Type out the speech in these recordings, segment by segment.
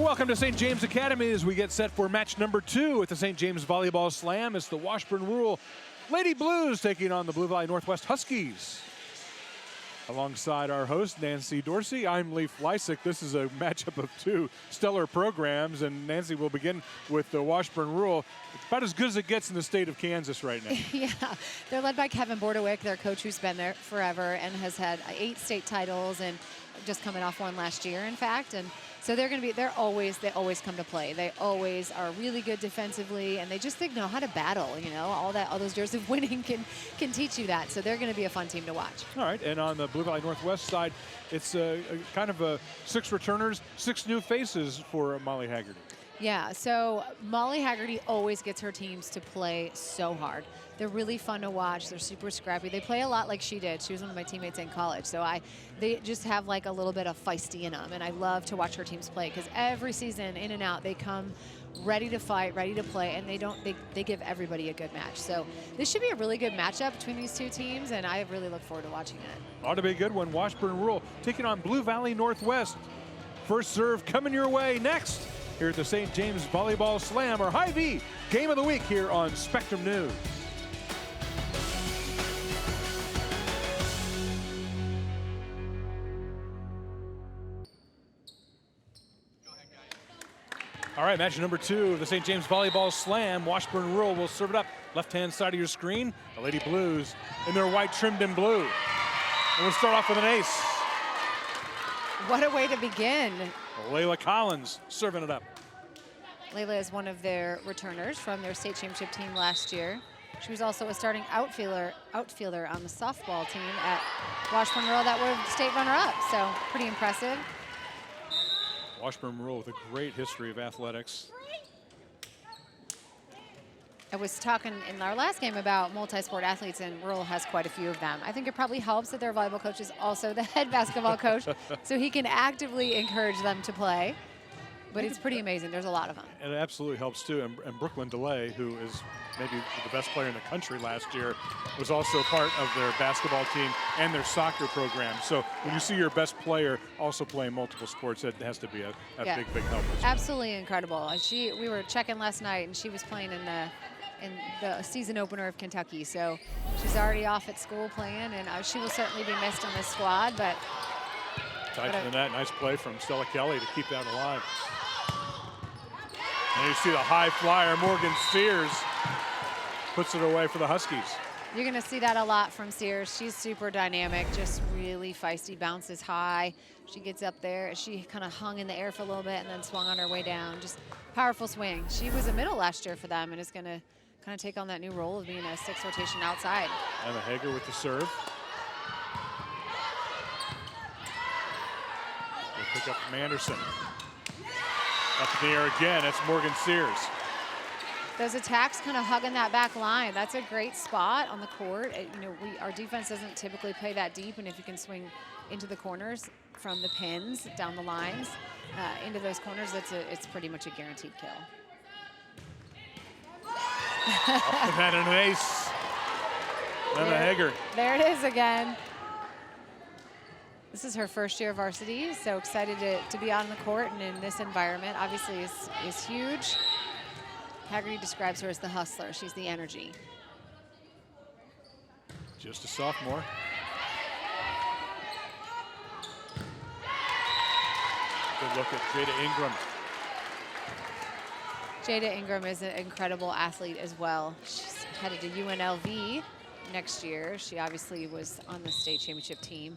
Welcome to St. James Academy as we get set for match number 2 at the St. James Volleyball Slam. It's the Washburn Rural Lady Blues taking on the Blue Valley Northwest Huskies. Alongside our host, Nancy Dorsey, I'm Leif Lysick. This is a matchup of 2 stellar programs, and Nancy will begin with the Washburn Rural. It's about as good as it gets in the state of Kansas right now. Yeah, they're led by Kevin Bordewick, their coach who's been there forever and has had 8 state titles and just coming off one last year, in fact. And so they're going to be, they always come to play. They always are really good defensively, and they know how to battle, you know, all those years of winning can teach you that. So they're going to be a fun team to watch. All right, and on the Blue Valley Northwest side, it's kind of 6 returners, 6 new faces for Molly Haggerty. Yeah, so Molly Haggerty always gets her teams to play so hard. They're really fun to watch. They're super scrappy. They play a lot like she did. She was one of my teammates in college. So they just have like a little bit of feisty in them. And I love to watch her teams play because every season, in and out, they come ready to fight, ready to play, and they give everybody a good match. So this should be a really good matchup between these 2 teams, and I really look forward to watching it. Ought to be a good one. Washburn Rural taking on Blue Valley Northwest. First serve coming your way next here at the St. James Volleyball Slam, or Hy-Vee Game of the Week here on Spectrum News. All right, match number 2 of the St. James Volleyball Slam. Washburn Rural will serve it up. Left-hand side of your screen, the Lady Blues in their white trimmed in blue. And we'll start off with an ace. What a way to begin. Layla Collins serving it up. Layla is one of their returners from their state championship team last year. She was also a starting outfielder on the softball team at Washburn Rural that were state runner-up, so pretty impressive. Washburn Rural with a great history of athletics. I was talking in our last game about multi-sport athletes, and Rural has quite a few of them. I think it probably helps that their volleyball coach is also the head basketball coach, so he can actively encourage them to play. But it's pretty amazing. There's a lot of them. And it absolutely helps, too. And Brooklyn DeLay, who is maybe the best player in the country last year, was also part of their basketball team and their soccer program. So when you see your best player also playing multiple sports, that has to be a big help. Absolutely incredible. We were checking last night, and she was playing in the season opener of Kentucky. So she's already off at school playing, and she will certainly be missed on this squad. But tied to the net, nice play from Stella Kelly to keep that alive. And you see the high flyer, Morgan Sears puts it away for the Huskies. You're going to see that a lot from Sears. She's super dynamic, just really feisty, bounces high. She gets up there. She kind of hung in the air for a little bit and then swung on her way down. Just powerful swing. She was a middle last year for them and is going to kind of take on that new role of being a 6th rotation outside. Emma Hager with the serve. We'll pick up from Anderson. Up in the air again, that's Morgan Sears. Those attacks kind of hugging that back line. That's a great spot on the court. Our defense doesn't typically play that deep, and if you can swing into the corners from the pins, down the lines, into those corners, it's pretty much a guaranteed kill. Up and an ace. Emma Hager. There it is again. This is her first year of varsity, so excited to be on the court and in this environment. Obviously is huge. Haggerty describes her as the hustler. She's the energy. Just a sophomore. Good look at Jada Ingram. Jada Ingram is an incredible athlete as well. She's headed to UNLV next year. She obviously was on the state championship team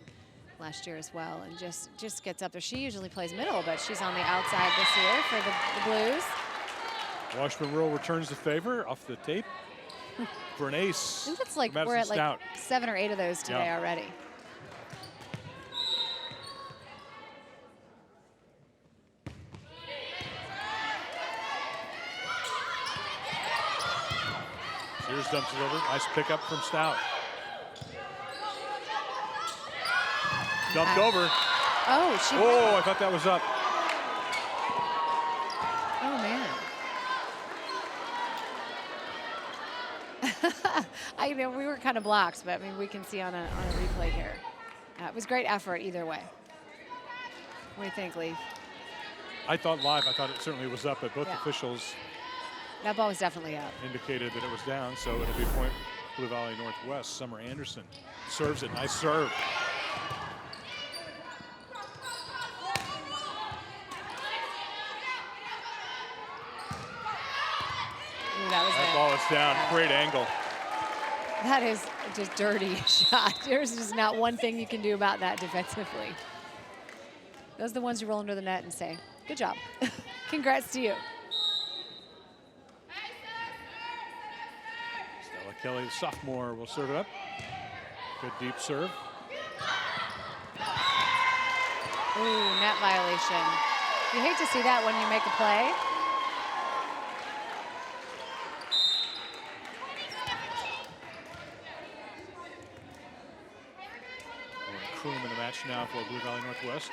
last year as well, and just gets up there. She usually plays middle, but she's on the outside this year for the Blues. Washburn Rural returns the favor off the tape for an ace. I think it's like we're at like 7 or 8 of those today already. Sears dumps it over. Nice pickup from Stout. Dumped over. Oh, I thought that was up. Oh, man. We were kind of blocked, but I mean, we can see on a replay here. It was great effort either way. What do you think, Lee? I thought live, I thought it certainly was up, but both officials That ball was definitely up. indicated that it was down, so it'll be a point Blue Valley Northwest. Summer Anderson serves it. Nice serve. Ooh, that ball is down. Great angle. That is just dirty shot. There's just not one thing you can do about that defensively. Those are the ones you roll under the net and say, good job. Congrats to you. Stella Kelly, the sophomore, will serve it up. Good deep serve. Ooh, net violation. You hate to see that when you make a play. Kroom in the match now for Blue Valley Northwest.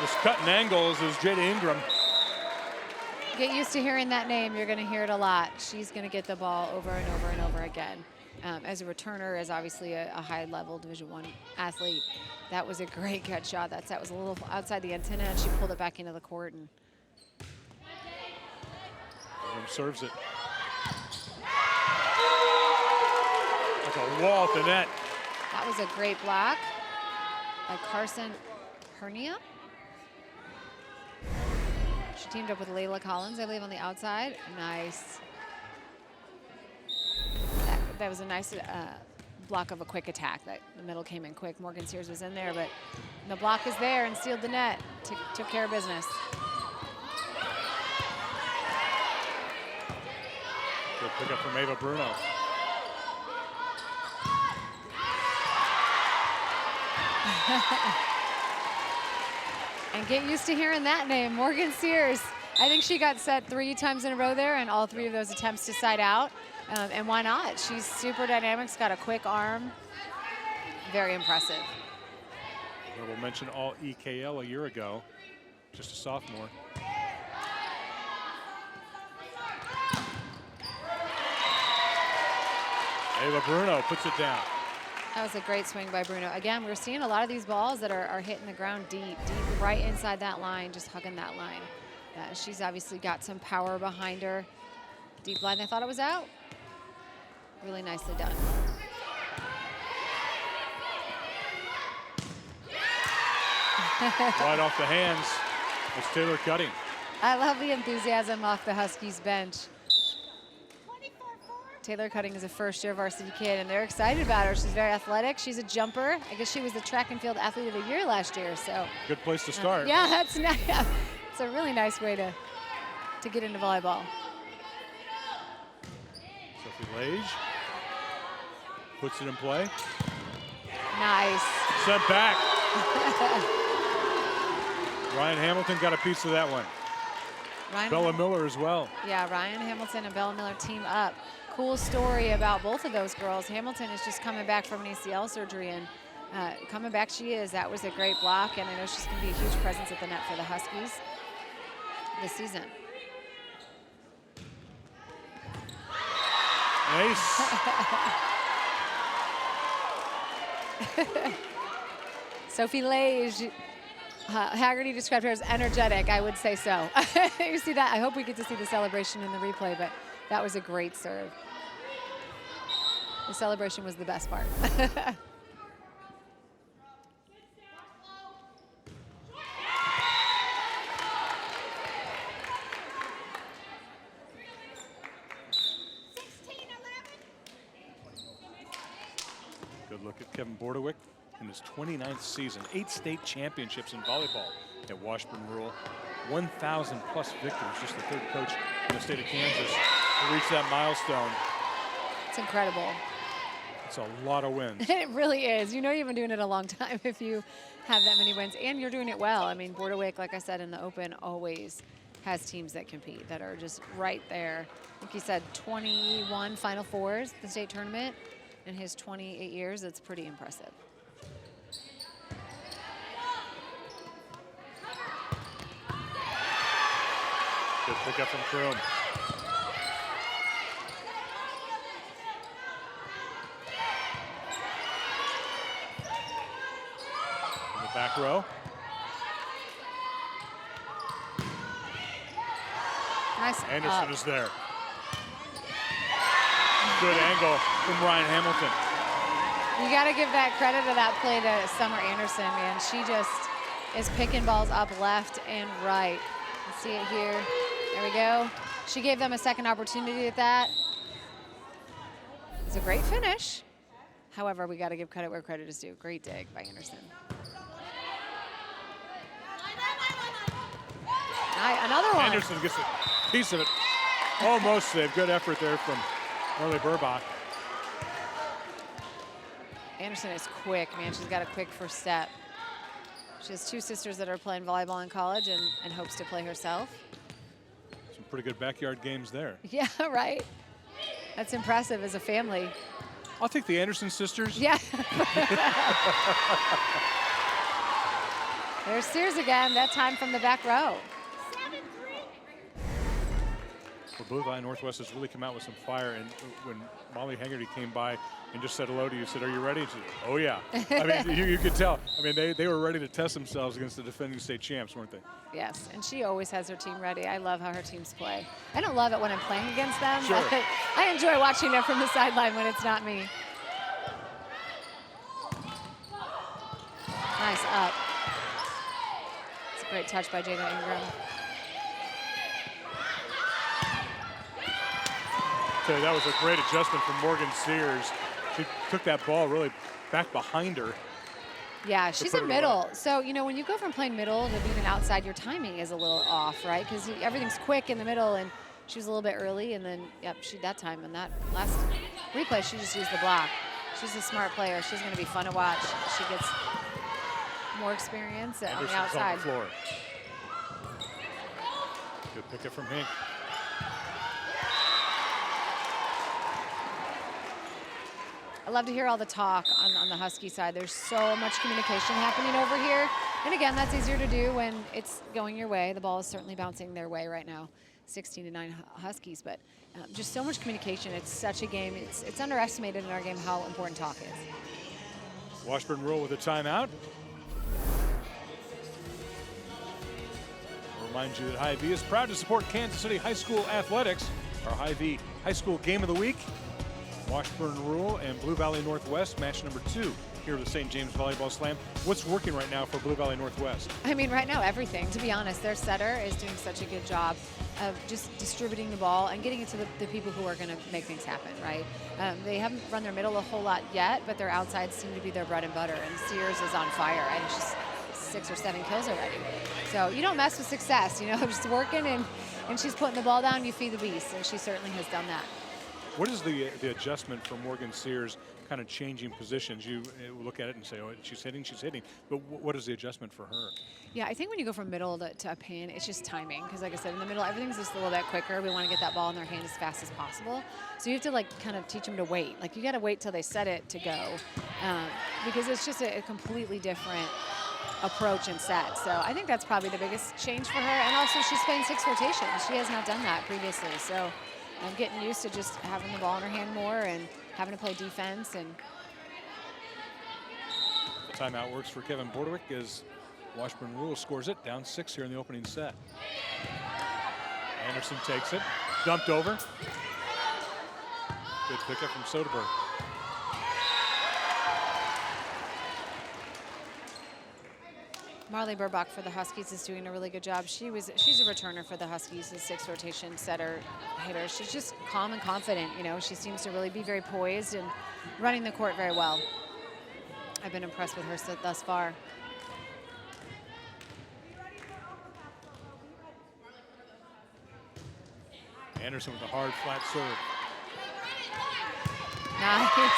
Just cutting angles is Jada Ingram. Get used to hearing that name. You're going to hear it a lot. She's going to get the ball over and over and over again. As a returner, as obviously a high-level Division I athlete, that was a great cut shot. That was a little outside the antenna, and she pulled it back into the court. And Ingram serves it. Like a wall at the net. that was a great block by Carson Hernia. She teamed up with Layla Collins, I believe, on the outside. Nice. That was a nice block of a quick attack. That the middle came in quick. Morgan Sears was in there, but the block is there and sealed the net. Took care of business. Good pickup from Ava Bruno. And get used to hearing that name, Morgan Sears. I think she got set 3 times in a row there, and all 3 of those attempts to side out. And why not? She's super dynamic, she's got a quick arm. Very impressive. We'll mention all EKL a year ago, just a sophomore. Ava Bruno puts it down. That was a great swing by Bruno. Again, we're seeing a lot of these balls that are hitting the ground deep, right inside that line, just hugging that line. She's obviously got some power behind her. Deep line, they thought it was out. Really nicely done. Right off the hands. It's Taylor Cutting. I love the enthusiasm off the Huskies bench. Taylor Cutting is a first-year varsity kid, and they're excited about her. She's very athletic. She's a jumper. I guess she was the track and field athlete of the year last year. So good place to start. Yeah, that's nice. It's a really nice way to get into volleyball. Sophie Lage puts it in play. Nice. Sent back. Ryan Hamilton got a piece of that one. Bella Miller as well. Yeah, Ryan Hamilton and Bella Miller team up. Cool story about both of those girls. Hamilton is just coming back from an ACL surgery, and coming back she is. That was a great block, and I know she's going to be a huge presence at the net for the Huskies this season. Nice. Sophie Lage. Haggerty described her as energetic. I would say so. You see that? I hope we get to see the celebration in the replay, but that was a great serve. The celebration was the best part. Good look at Kevin Bordewick in his 29th season. 8 state championships in volleyball at Washburn Rural. 1,000 plus victories. Just the 3rd coach in the state of Kansas to reach that milestone. It's incredible. It's a lot of wins. It really is. You know you've been doing it a long time if you have that many wins, and you're doing it well. I mean, Bordewick, like I said, in the Open always has teams that compete, that are just right there. I think he said 21 Final Fours at the state tournament in his 28 years. It's pretty impressive. Good pickup from Kroom. In the back row. Nice. Anderson is there. Good angle from Ryan Hamilton. You got to give that credit to that play to Summer Anderson, man. She just is picking balls up left and right. Let's see it here. There we go. She gave them a second opportunity at that. It's a great finish. However, we got to give credit where credit is due. Great dig by Anderson. Another one. Anderson gets a piece of it. Almost saved. Good effort there from Marley Burbach. Anderson is quick, man. She's got a quick first step. She has two sisters that are playing volleyball in college and hopes to play herself. Some pretty good backyard games there. Yeah, right. That's impressive as a family. I'll take the Anderson sisters. Yeah. There's Sears again, that time from the back row. Well, Blue Valley Northwest has really come out with some fire, and when Molly Haggerty came by and just said hello to you, said, "Are you ready?" She said, "Oh yeah." I mean, you could tell. I mean, they were ready to test themselves against the defending state champs, weren't they? Yes, and she always has her team ready. I love how her teams play. I don't love it when I'm playing against them, sure. But I enjoy watching it from the sideline when it's not me. Nice up. It's a great touch by Jada Ingram. So that was a great adjustment from Morgan Sears. She took that ball really back behind her. Yeah, she's a middle. So, you know, when you go from playing middle to being an outside, your timing is a little off, right? Because everything's quick in the middle, and she was a little bit early, and then, yep, that time, in that last replay, she just used the block. She's a smart player. She's going to be fun to watch. She gets more experience on the outside. On the floor. Good pickup from Hink. I love to hear all the talk on the Husky side. There's so much communication happening over here. And again, that's easier to do when it's going your way. The ball is certainly bouncing their way right now, 16-9 Huskies. But just so much communication. It's such a game. It's underestimated in our game how important talk is. Washburn Rural with a timeout. I'll remind you that Hy-Vee is proud to support Kansas City High School athletics. Our Hy-Vee High School Game of the Week. Washburn Rural and Blue Valley Northwest, match number 2 here at the St. James Volleyball Slam. What's working right now for Blue Valley Northwest? I mean, right now, everything. To be honest, their setter is doing such a good job of just distributing the ball and getting it to the people who are going to make things happen, right? They haven't run their middle a whole lot yet, but their outsides seem to be their bread and butter. And Sears is on fire, and she's 6 or 7 kills already. So you don't mess with success, you know, just working, and she's putting the ball down, you feed the beast, and she certainly has done that. What is the adjustment for Morgan Sears, kind of changing positions? You look at it and say, oh, she's hitting. But what is the adjustment for her? Yeah, I think when you go from middle to a pin, it's just timing. Because like I said, in the middle, everything's just a little bit quicker. We want to get that ball in their hand as fast as possible. So you have to like kind of teach them to wait. Like you got to wait till they set it to go. Because it's just a completely different approach and set. So I think that's probably the biggest change for her. And also she's playing 6 rotations. She has not done that previously. So I'm getting used to just having the ball in her hand more and having to play defense. And the timeout works for Kevin Bordewick as Washburn Rural scores it, down 6 here in the opening set. Anderson takes it, dumped over. Good pickup from Soderberg. Marley Burbach for the Huskies is doing a really good job. She's a returner for the Huskies, a 6 rotation setter hitter. She's just calm and confident, you know. She seems to really be very poised and running the court very well. I've been impressed with her thus far. Anderson with a hard, flat serve. Nice.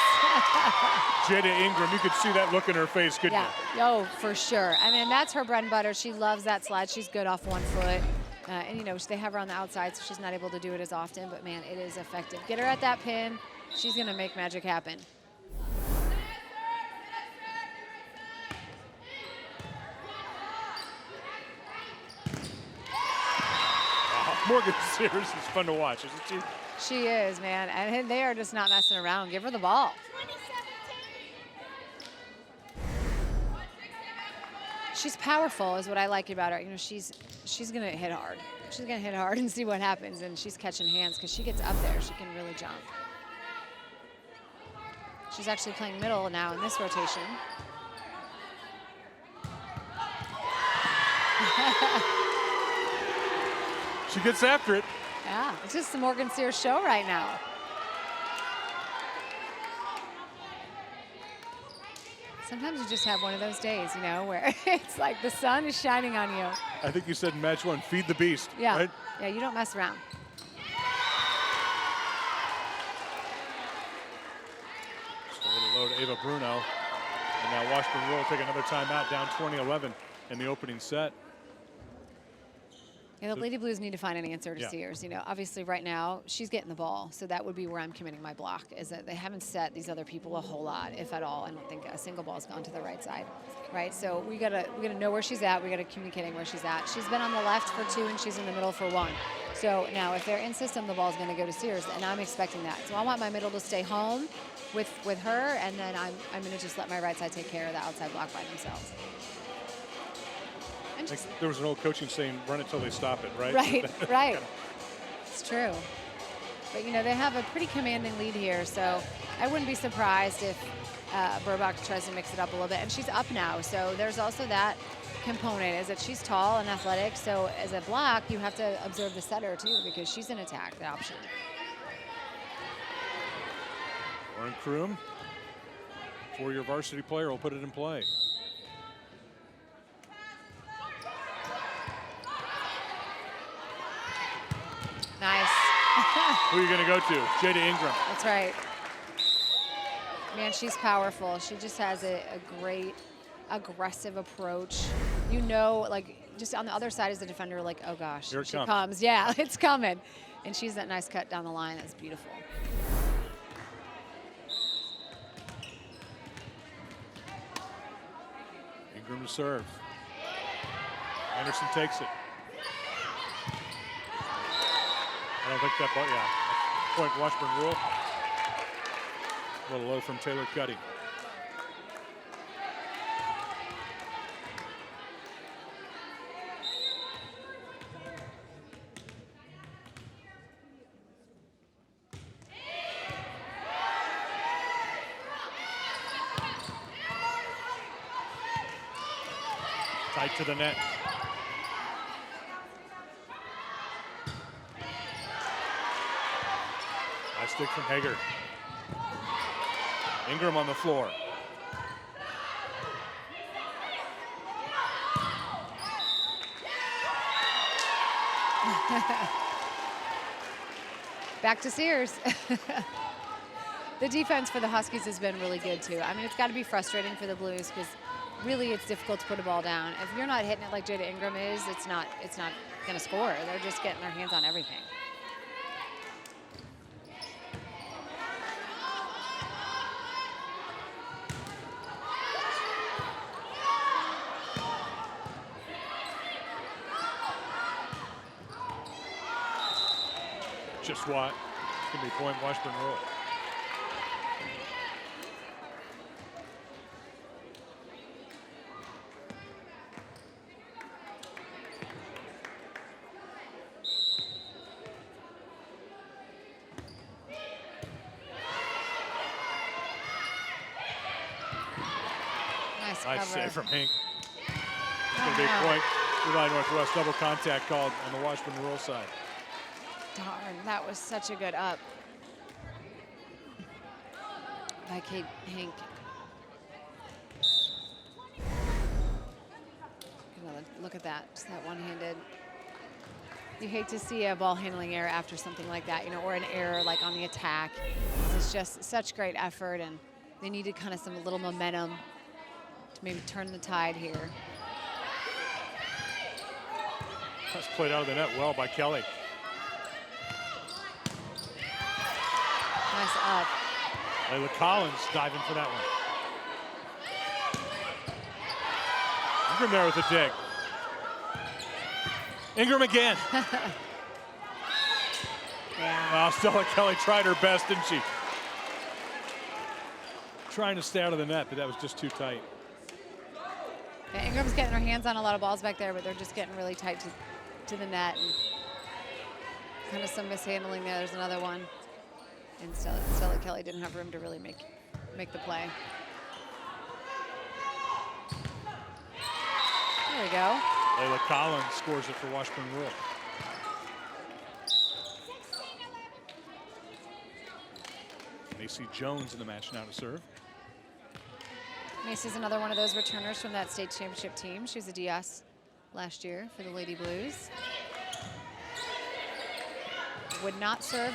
Jada Ingram, you could see that look in her face, couldn't you? Oh, for sure. I mean, that's her bread and butter. She loves that slide. She's good off one foot. And, you know, they have her on the outside, so she's not able to do it as often. But, man, it is effective. Get her at that pin. She's going to make magic happen. Morgan Sears is fun to watch, isn't she? She is, man. And they are just not messing around. Give her the ball. She's powerful is what I like about her. You know, she's going to hit hard. She's going to hit hard and see what happens. And she's catching hands because she gets up there. She can really jump. She's actually playing middle now in this rotation. She gets after it. Yeah, it's just the Morgan Sears show right now. Sometimes you just have one of those days, you know, where it's like the sun is shining on you. I think you said in match 1, feed the beast, Yeah, right? yeah, you don't mess around. Just a little low to Ava Bruno. And now Washburn will take another timeout, down 20-11 in the opening set. Yeah, the Lady Blues need to find an answer to Yeah. Sears. You know, obviously right now she's getting the ball, so that would be where I'm committing my block. Is that they haven't set these other people a whole lot, if at all. I don't think a single ball's gone to the right side, right? So we gotta know where she's at. We gotta communicating where she's at. She's been on the left for 2 and she's in the middle for 1. So now if they're in system, the ball's gonna go to Sears, and I'm expecting that. So I want my middle to stay home with her, and then I'm gonna just let my right side take care of the outside block by themselves. There was an old coaching saying, run it till they stop it, right? Right, right. It's true. But, you know, they have a pretty commanding lead here, so I wouldn't be surprised if Burbach tries to mix it up a little bit. And she's up now, so there's also that component, is that she's tall and athletic, so as a block, you have to observe the setter, too, because she's an attack, the option. Lauren Kroom, 4-year varsity player, will put it in play. Nice. Who are you going to go to? Jada Ingram. That's right. Man, she's powerful. She just has a great aggressive approach. You know, like, just on the other side as the defender, like, oh gosh, Here it she comes. comes. Yeah, it's coming. And she's that nice cut down the line. That's beautiful. Ingram to serve. Anderson takes it. I don't think that ball, yeah. Point Washburn rule. A little low from Taylor Cuddy. Tight to the net. Nice stick from Hager. Ingram on the floor. Back to Sears. The defense for the Huskies has been really good too. I mean, it's got to be frustrating for the Blues because really it's difficult to put a ball down. If you're not hitting it like Jada Ingram is, it's not going to score. They're just getting their hands on everything. Just what? It's going to be point Washburn rule. Nice save from Hink. It's going to be a point. Blue Northwest double contact called on the Washburn rule side. Darn, that was such a good up by Kate Hink. Look at that, just that one-handed. You hate to see a ball handling error after something like that, you know, or an error like on the attack. It's just such great effort, and they needed kind of some little momentum to maybe turn the tide here. That's played out of the net well by Kelly. Nice up. Layla Collins diving for that one. Ingram there with a dig. Ingram again. Yeah. Stella Kelly tried her best, didn't she? Trying to stay out of the net, but that was just too tight. Yeah, Ingram's getting her hands on a lot of balls back there, but they're just getting really tight to the net. And kind of some mishandling there. There's another one. And Stella Kelly didn't have room to really make the play. There we go. Layla Collins scores it for Washburn Rule. Macy Jones in the match now to serve. Macy's another one of those returners from that state championship team. She was a DS last year for the Lady Blues. Would not serve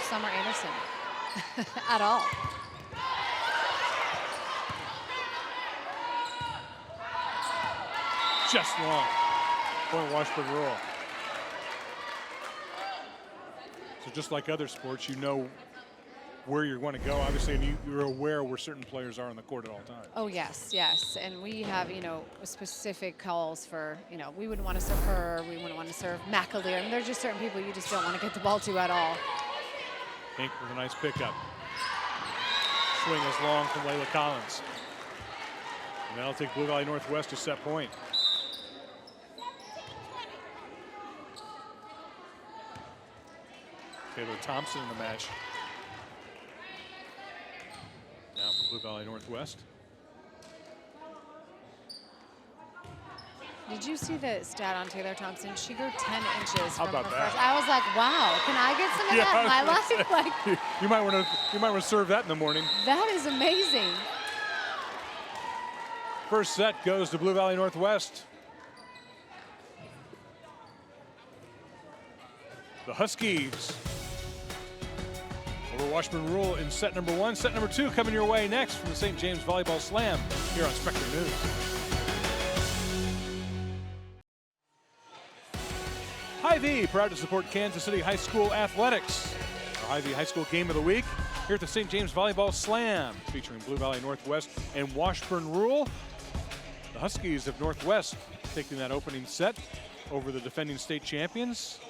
Summer Anderson at all. Just long. Point Washburn Rule. So just like other sports, you know where you're going to go, obviously, and you're aware where certain players are on the court at all times. Oh, yes, yes. And we have, you know, specific calls for, you know, we wouldn't want to serve her, we wouldn't want to serve McAleer. And there's just certain people you just don't want to get the ball to at all. Pink with a nice pickup. Swing is long from Layla Collins. And that'll take Blue Valley Northwest to set point. Taylor Thompson in the match. Now for Blue Valley Northwest. Did you see the stat on Taylor Thompson? She grew 10 inches How from about her that? first. I was like, wow, can I get some of that in my life? Like, you might want to serve that in the morning. that is amazing. First set goes to Blue Valley Northwest. The Huskies over Washburn Rule in set number 1. Set number 2 coming your way next from the St. James Volleyball Slam here on Spectrum News. Hy-Vee, proud to support Kansas City High School athletics. Our Hy-Vee High School Game of the Week here at the St. James Volleyball Slam, featuring Blue Valley Northwest and Washburn Rule. The Huskies of Northwest taking that opening set over the defending state champions.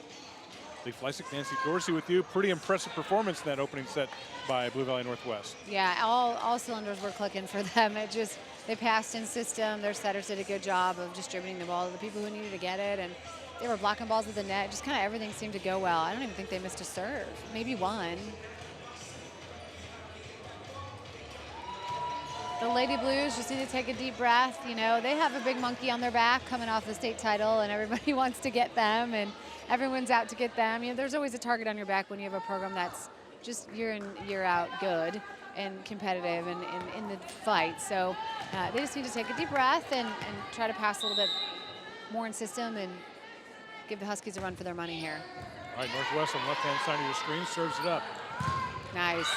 Lee Fleisick, Nancy Dorsey with you. Pretty impressive performance in that opening set by Blue Valley Northwest. Yeah, all cylinders were clicking for them. It just, they passed in system. Their setters did a good job of distributing the ball to the people who needed to get it, and they were blocking balls at the net. Just kind of everything seemed to go well. I don't even think they missed a serve. Maybe one. The Lady Blues just need to take a deep breath. You know, they have a big monkey on their back coming off the state title, and everybody wants to get them, and everyone's out to get them. You know, there's always a target on your back when you have a program that's just year in, year out good and competitive and in the fight. So they just need to take a deep breath and try to pass a little bit more in system and give the Huskies a run for their money here. All right, Northwest on the left-hand side of your screen serves it up. Nice.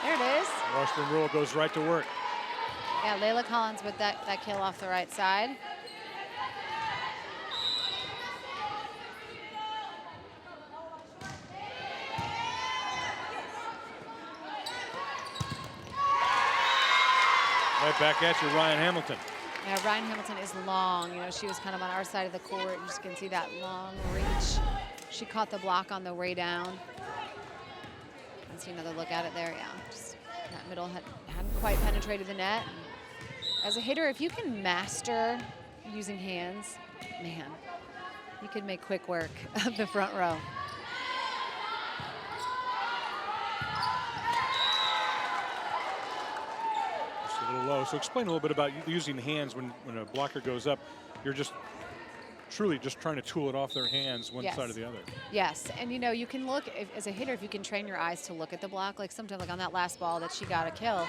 There it is. Washburn Rule goes right to work. Yeah, Layla Collins with that kill off the right side. Right back at you, Ryan Hamilton. Yeah, Ryan Hamilton is long. You know, she was kind of on our side of the court. You just can see that long reach. She caught the block on the way down. Let's see another look at it there. Yeah, just that middle hadn't quite penetrated the net. And as a hitter, if you can master using hands, man, you could make quick work of the front row. Just a little low. So explain a little bit about using hands when a blocker goes up. You're just truly just trying to tool it off their hands one side or the other. Yes, and you know, you can look, as a hitter, if you can train your eyes to look at the block, like sometimes like on that last ball that she got a kill,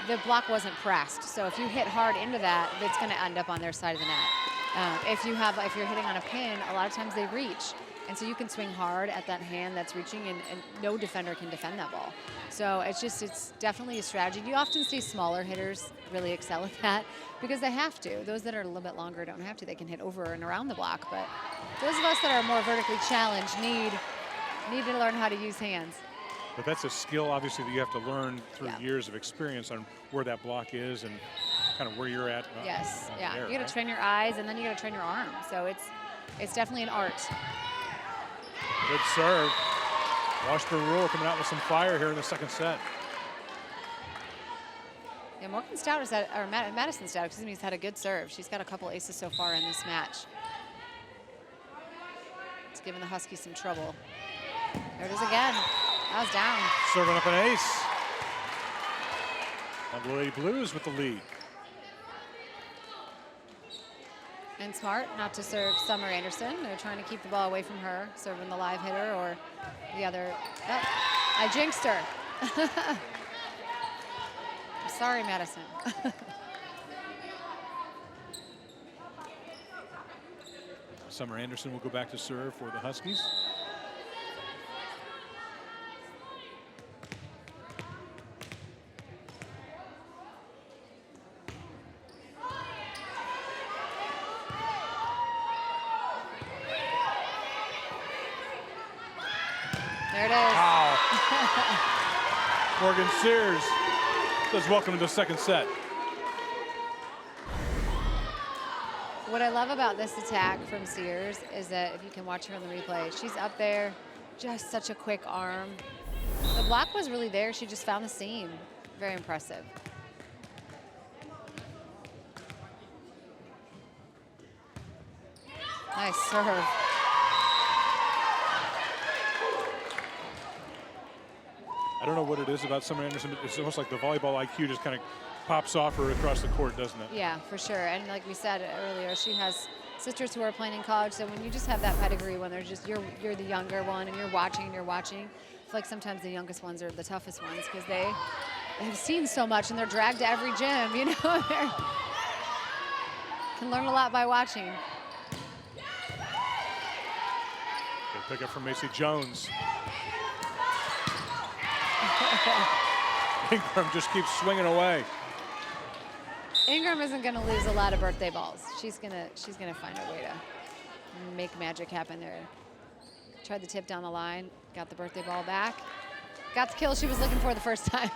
the block wasn't pressed. So if you hit hard into that, it's gonna end up on their side of the net. If you're hitting on a pin, a lot of times they reach. And so you can swing hard at that hand that's reaching, and no defender can defend that ball. So it's definitely a strategy. You often see smaller hitters really excel at that because they have to. Those that are a little bit longer don't have to. They can hit over and around the block. But those of us that are more vertically challenged need to learn how to use hands. But that's a skill, obviously, that you have to learn through years of experience on where that block is and kind of where you're at. Yes, yeah. There, You got to train your eyes, and then you got to train your arms. So it's definitely an art. Good serve. Washburn Rule coming out with some fire here in the second set. Yeah, Morgan Stout has had, or Madison Stout, excuse me, has had a good serve. She's got a couple aces so far in this match. It's giving the Huskies some trouble. There it is again. That was down. Serving up an ace. And the Lady Blues with the lead. And smart not to serve Summer Anderson. They're trying to keep the ball away from her, serving the live hitter or the other. Oh, I jinxed her. I'm sorry, Madison. Summer Anderson will go back to serve for the Huskies. There it is. Wow. Morgan Sears says welcome to the second set. What I love about this attack from Sears is that if you can watch her on the replay, she's up there, just such a quick arm. The block was really there. She just found the seam. Very impressive. Nice serve. I don't know what it is about Summer Anderson, but it's almost like the volleyball IQ just kind of pops off her across the court, doesn't it? Yeah, for sure. And like we said earlier, she has sisters who are playing in college. So when you just have that pedigree, when there's just you're the younger one and you're watching, I feel like sometimes the youngest ones are the toughest ones because they've seen so much and they're dragged to every gym, you know. Can learn a lot by watching. Good pickup from Macy Jones. Ingram just keeps swinging away. Ingram isn't going to lose a lot of birthday balls. She's gonna find a way to make magic happen there. Tried the tip down the line, got the birthday ball back. Got the kill she was looking for the first time.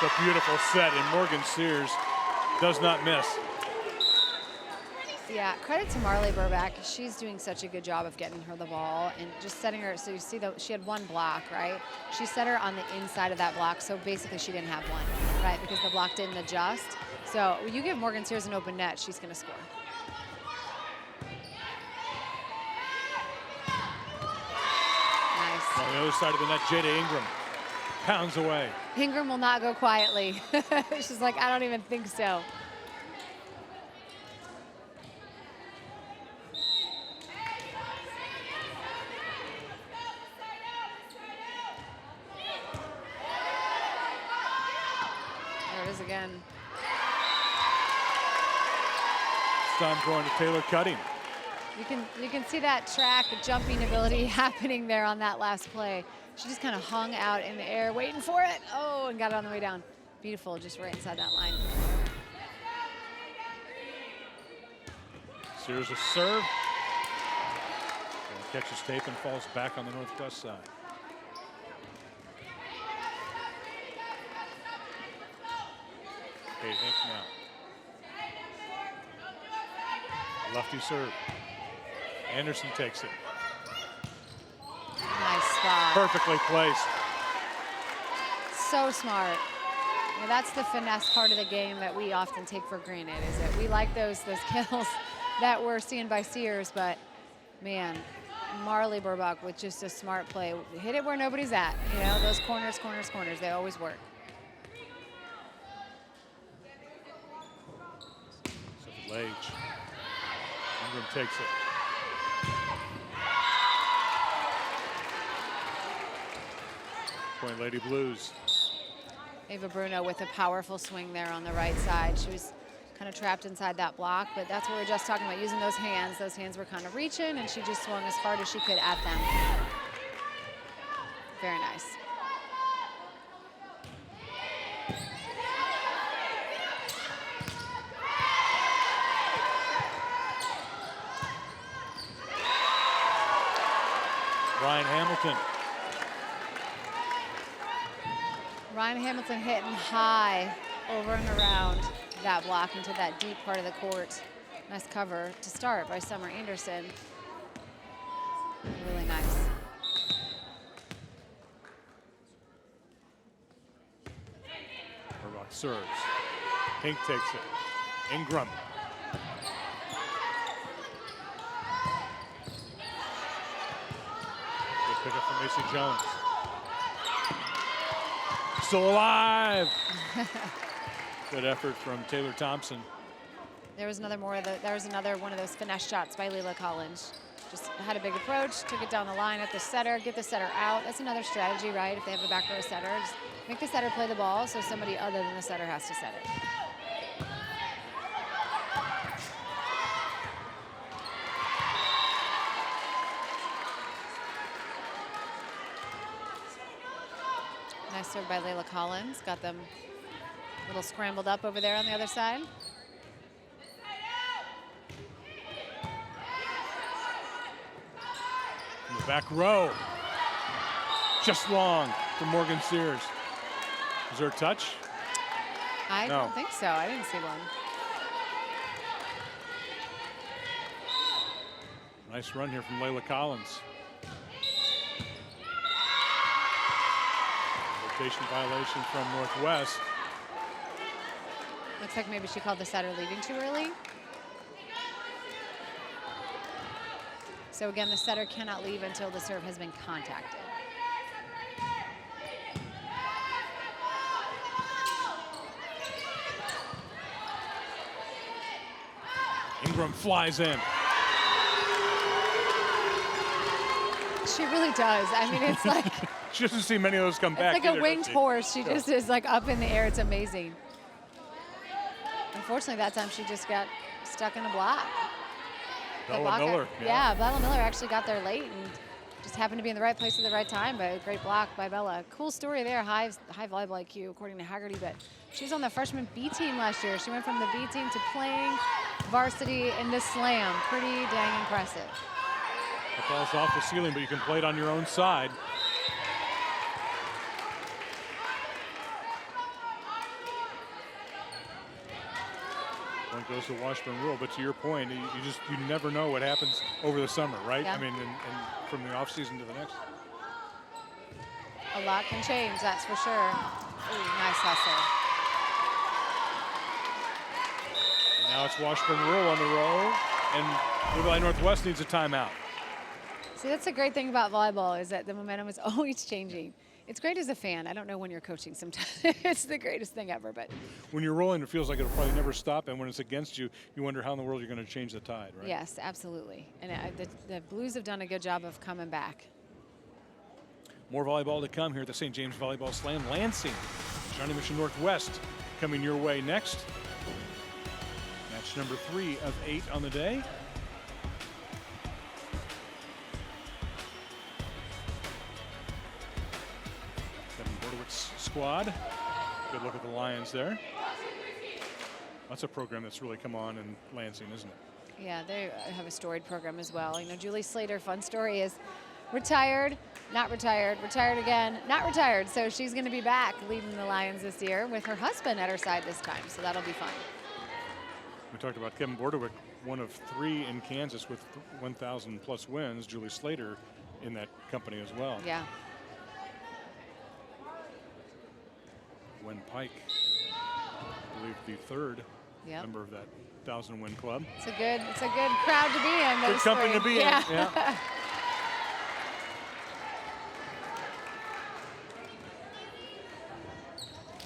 It's a beautiful set, and Morgan Sears does not miss. Yeah, credit to Marley Burback. She's doing such a good job of getting her the ball and just setting her. So you see that she had one block, right? She set her on the inside of that block, so basically she didn't have one, right? Because the block didn't adjust. So when you give Morgan Sears an open net, she's going to score. Nice. On the other side of the net, Jada Ingram pounds away. Ingram will not go quietly. She's like, I don't even think so. There it is again. This time going to Taylor Cutting. You can see that track jumping ability happening there on that last play. She just kind of hung out in the air waiting for it. Oh, and got it on the way down. Beautiful, just right inside that line. Sears a serve. And catches tape and falls back on the northwest side. Okay, Hank now. Lefty serve. Anderson takes it. Nice spot. Perfectly placed. So smart. Yeah, that's the finesse part of the game that we often take for granted, is that we like those kills that we're seeing by Sears, but man, Marley Burbach with just a smart play. Hit it where nobody's at. You know, those corners, they always work. So Lage. Ingram takes it. Point Lady Blues. Ava Bruno with a powerful swing there on the right side. She was kind of trapped inside that block, but that's what we were just talking about, using those hands. Those hands were kind of reaching, and she just swung as hard as she could at them. Very nice. Ryan Hamilton Ryan Hamilton hitting high over and around that block into that deep part of the court. Nice cover to start by Summer Anderson. Really nice. Burbach serves. Pink takes it. Ingram. Good pickup from Macy Jones. Still alive. Good effort from Taylor Thompson. There was another one of those finesse shots by Leila Collins. Just had a big approach, took it down the line at the setter, get the setter out. That's another strategy, right? If they have a back row setter, just make the setter play the ball so somebody other than the setter has to set it. Nice serve by Leila Collins. Got them a little scrambled up over there on the other side. In the back row. Just long for Morgan Sears. Is there a touch? I don't think so. I didn't see one. Nice run here from Leila Collins. Rotation violation from Northwest. Looks like maybe she called the setter leaving too early. So again, the setter cannot leave until the serve has been contacted. Ingram flies in. She really does. I mean, it's like She doesn't see many of those come back. it's like either, a winged does she? horse. She just is like up in the air. It's amazing. Unfortunately, that time she just got stuck in a block. Bella Miller. Yeah, Bella Miller actually got there late and just happened to be in the right place at the right time. But a great block by Bella. Cool story there. High volleyball IQ according to Haggerty, but she was on the freshman B team last year. She went from the B team to playing varsity in the slam. Pretty dang impressive. The ball's off the ceiling, but you can play it on your own side. One goes to Washburn rule, but to your point, you never know what happens over the summer, right? Yeah. I mean, and from the off season to the next. A lot can change, that's for sure. Ooh, nice hustle. And now it's Washburn rule on the row, and Blue Valley Northwest needs a timeout. See, that's the great thing about volleyball is that the momentum is always changing. It's great as a fan. I don't know when you're coaching sometimes. It's the greatest thing ever, but. When you're rolling, it feels like it'll probably never stop, and when it's against you, you wonder how in the world you're going to change the tide, right? Yes, absolutely. And the Blues have done a good job of coming back. More volleyball to come here at the St. James Volleyball Slam. Lansing, Shawnee Mission Northwest coming your way next. Match number 3 of 8 on the day. Squad. Good look at the Lions there. That's a program that's really come on in Lansing, isn't it? Yeah, they have a storied program as well. You know, Julie Slater, fun story, is retired, not retired, retired again, not retired. So she's going to be back leading the Lions this year with her husband at her side this time. So that'll be fun. We talked about Kevin Bordewick, one of 3 in Kansas with 1,000 plus wins. Julie Slater in that company as well. Yeah. Gwen Pike, I believe the 3rd member of that 1,000-win club. It's a good crowd to be in. Good company to be in. Yeah.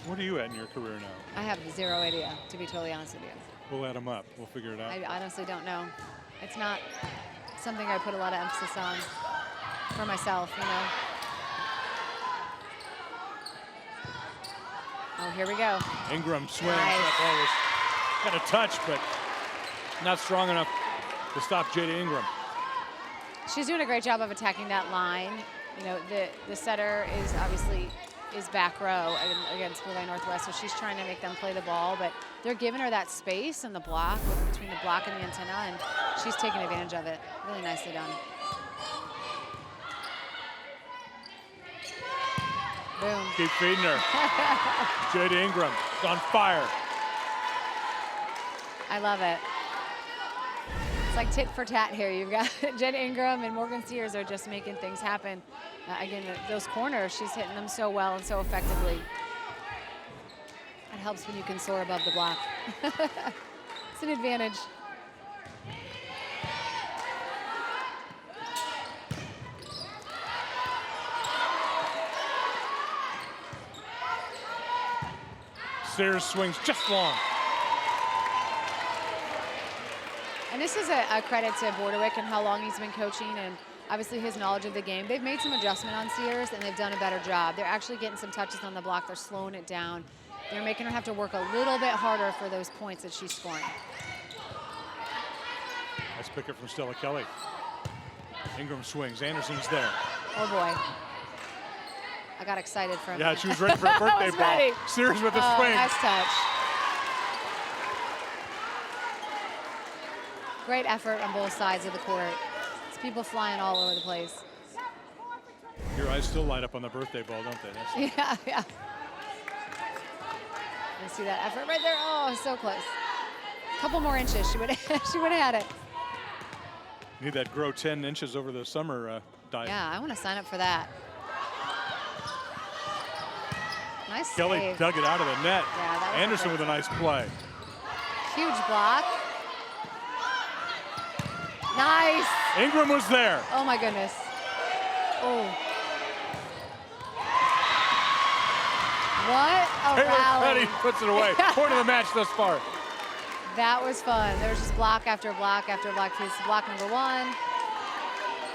What are you at in your career now? I have 0 idea, to be totally honest with you. We'll add them up. We'll figure it out. I honestly don't know. It's not something I put a lot of emphasis on for myself, you know. Oh, here we go. Ingram swings. Nice. That ball was got a touch, but not strong enough to stop Jada Ingram. She's doing a great job of attacking that line. You know, the setter is obviously back row against Blue Valley Northwest, so she's trying to make them play the ball, but they're giving her that space in the block, between the block and the antenna, and she's taking advantage of it. Really nicely done. Boom. Keep feeding her. Jade Ingram is on fire. I love it. It's like tit for tat here. You've got Jen Ingram and Morgan Sears are just making things happen. Again, those corners, she's hitting them so well and so effectively. It helps when you can soar above the block. It's an advantage. Sears swings just long. And this is a credit to Bordewick and how long he's been coaching and obviously his knowledge of the game. They've made some adjustment on Sears and they've done a better job. They're actually getting some touches on the block. They're slowing it down. They're making her have to work a little bit harder for those points that she's scoring. Nice pick up from Stella Kelly. Ingram swings. Anderson's there. Oh boy. I got excited for him. Yeah, she was ready for a birthday ball. Ready. Sears with a swing. Nice touch. Great effort on both sides of the court. It's people flying all over the place. Your eyes still light up on the birthday ball, don't they? That's Yeah, yeah. You see that effort right there? Oh, so close. A couple more inches, she would have had it. Need that grow 10 inches over the summer diet. Yeah, I want to sign up for that. Nice Kelly save. dug it out of the net. Yeah, that was Anderson with a nice play. Huge block. Nice. Ingram was there. Oh my goodness. Oh. What a Taylor rally. Petty puts it away. Point of the match thus far. That was fun. There was just block after block after block. This is block number one.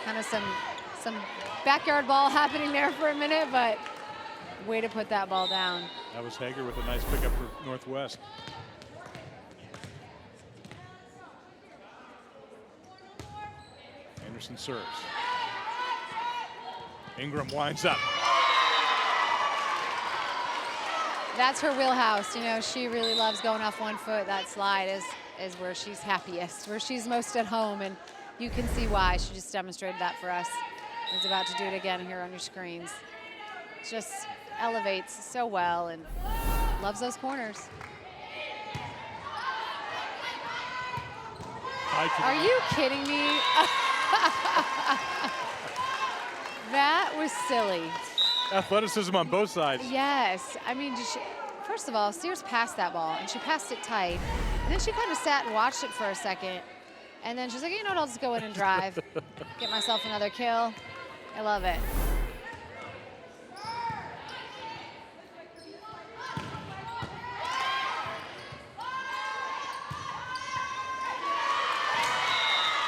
Kind of some backyard ball happening there for a minute, but way to put that ball down. That was Hager with a nice pickup for Northwest. Anderson serves. Ingram winds up. That's her wheelhouse. You know, she really loves going off one foot. That slide is where she's happiest, where she's most at home, and you can see why. She just demonstrated that for us. Is about to do it again here on your screens. Just elevates so well and loves those corners. Are you kidding me? That was silly. Athleticism on both sides. Yes. I mean, first of all, Sears passed that ball, and she passed it tight. And then she kind of sat and watched it for a second. And then she's like, you know what, I'll just go in and drive. Get myself another kill. I love it.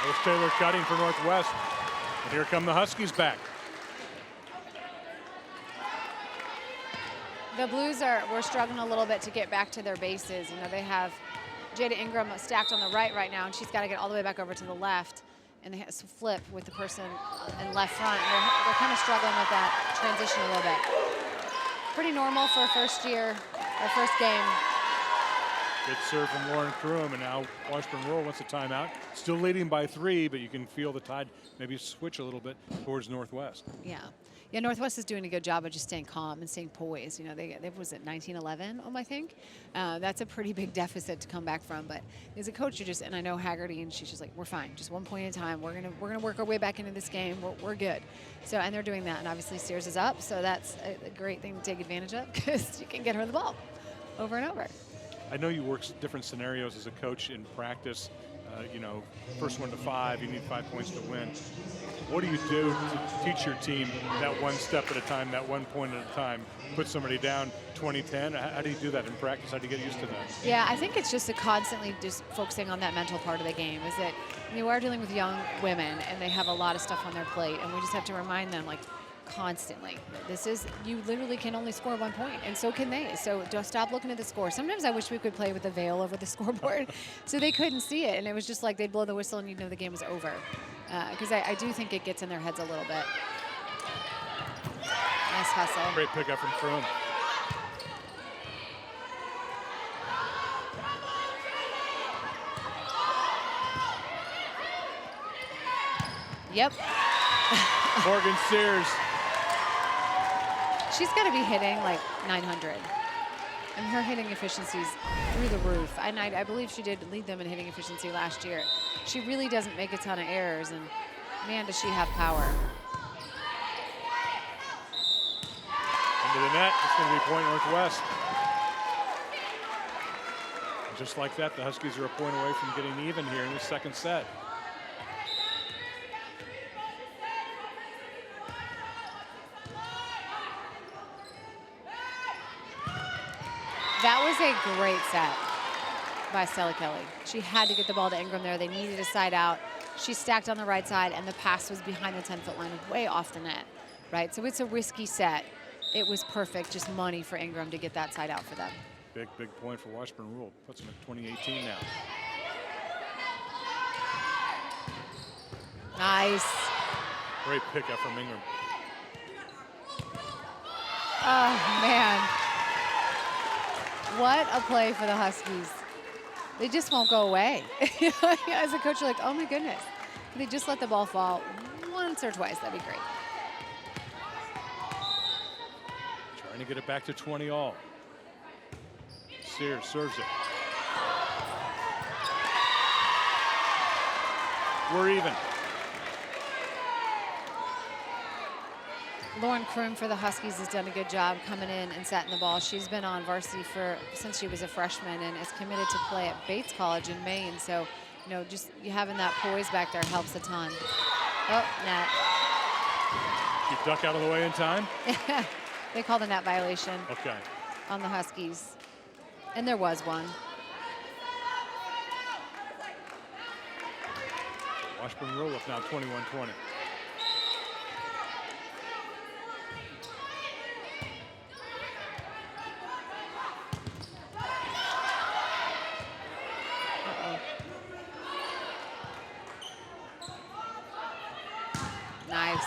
There's Taylor cutting for Northwest. And here come the Huskies back. The Blues were struggling a little bit to get back to their bases. You know, they have Jada Ingram stacked on the right now, and she's got to get all the way back over to the left. And they have to flip with the person in left front. And they're kind of struggling with that transition a little bit. Pretty normal for a first year, or first game. Good serve from Lauren Kroom, and now Washburn Rural wants a timeout. Still leading by 3, but you can feel the tide maybe switch a little bit towards Northwest. Yeah. Yeah, Northwest is doing a good job of just staying calm and staying poised. You know, they was it 19-11, I think. That's a pretty big deficit to come back from. But as a coach, and I know Haggerty, and she's just like, we're fine, just 1 point at a time. We're gonna work our way back into this game. We're good. So, and they're doing that, and obviously Sears is up, so that's a great thing to take advantage of because you can get her the ball over and over. I know you work different scenarios as a coach in practice. You know, first 1 to 5, you need 5 points to win. What do you do to teach your team that one step at a time, that 1 point at a time, put somebody down 20-10? How do you do that in practice? How do you get used to that? Yeah, I think it's just constantly just focusing on that mental part of the game. Is that you are dealing with young women, and they have a lot of stuff on their plate, and we just have to remind them, like, constantly. You literally can only score 1 point, and so can they. So don't stop looking at the score. Sometimes I wish we could play with a veil over the scoreboard so they couldn't see it, and it was just like they'd blow the whistle and you'd know the game was over. Because I do think it gets in their heads a little bit. Nice hustle. Great pickup from Kroom. Yep. Morgan Sears She's got to be hitting like 900. And her hitting efficiency's through the roof. And I believe she did lead them in hitting efficiency last year. She really doesn't make a ton of errors, and man, does she have power. Into the net, it's going to be point Northwest. And just like that, the Huskies are a point away from getting even here in the second set. That was a great set by Stella Kelly. She had to get the ball to Ingram there. They needed a side out. She stacked on the right side, and the pass was behind the 10-foot line, way off the net, right? So it's a risky set. It was perfect, just money for Ingram to get that side out for them. Big point for Washburn Rule. Puts them at 2018 now. Nice. Great pickup from Ingram. Oh, man. What a play for the Huskies. They just won't go away. As a coach, you're like, oh my goodness. If they just let the ball fall once or twice, that'd be great. Trying to get it back to 20 all. Sears serves it. We're even. Lauren Kroom for the Huskies has done a good job coming in and setting the ball. She's been on varsity since she was a freshman and is committed to play at Bates College in Maine. So, you know, just having that poise back there helps a ton. Oh, net. You duck out of the way in time? They called a net violation. Okay. On the Huskies. And there was one. Washburn roll up now 21-20. Nice.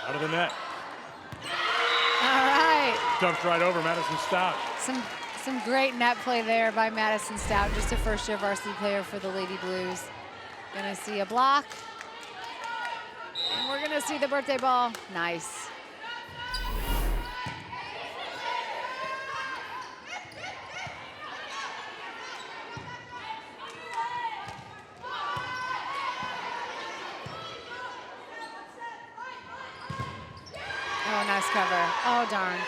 Out of the net. All right. Dumped right over Madison Stout. Some great net play there by Madison Stout, just a first-year varsity player for the Lady Blues. Gonna see a block. And we're gonna see the birthday ball. Nice. Oh, nice cover. Oh, darn.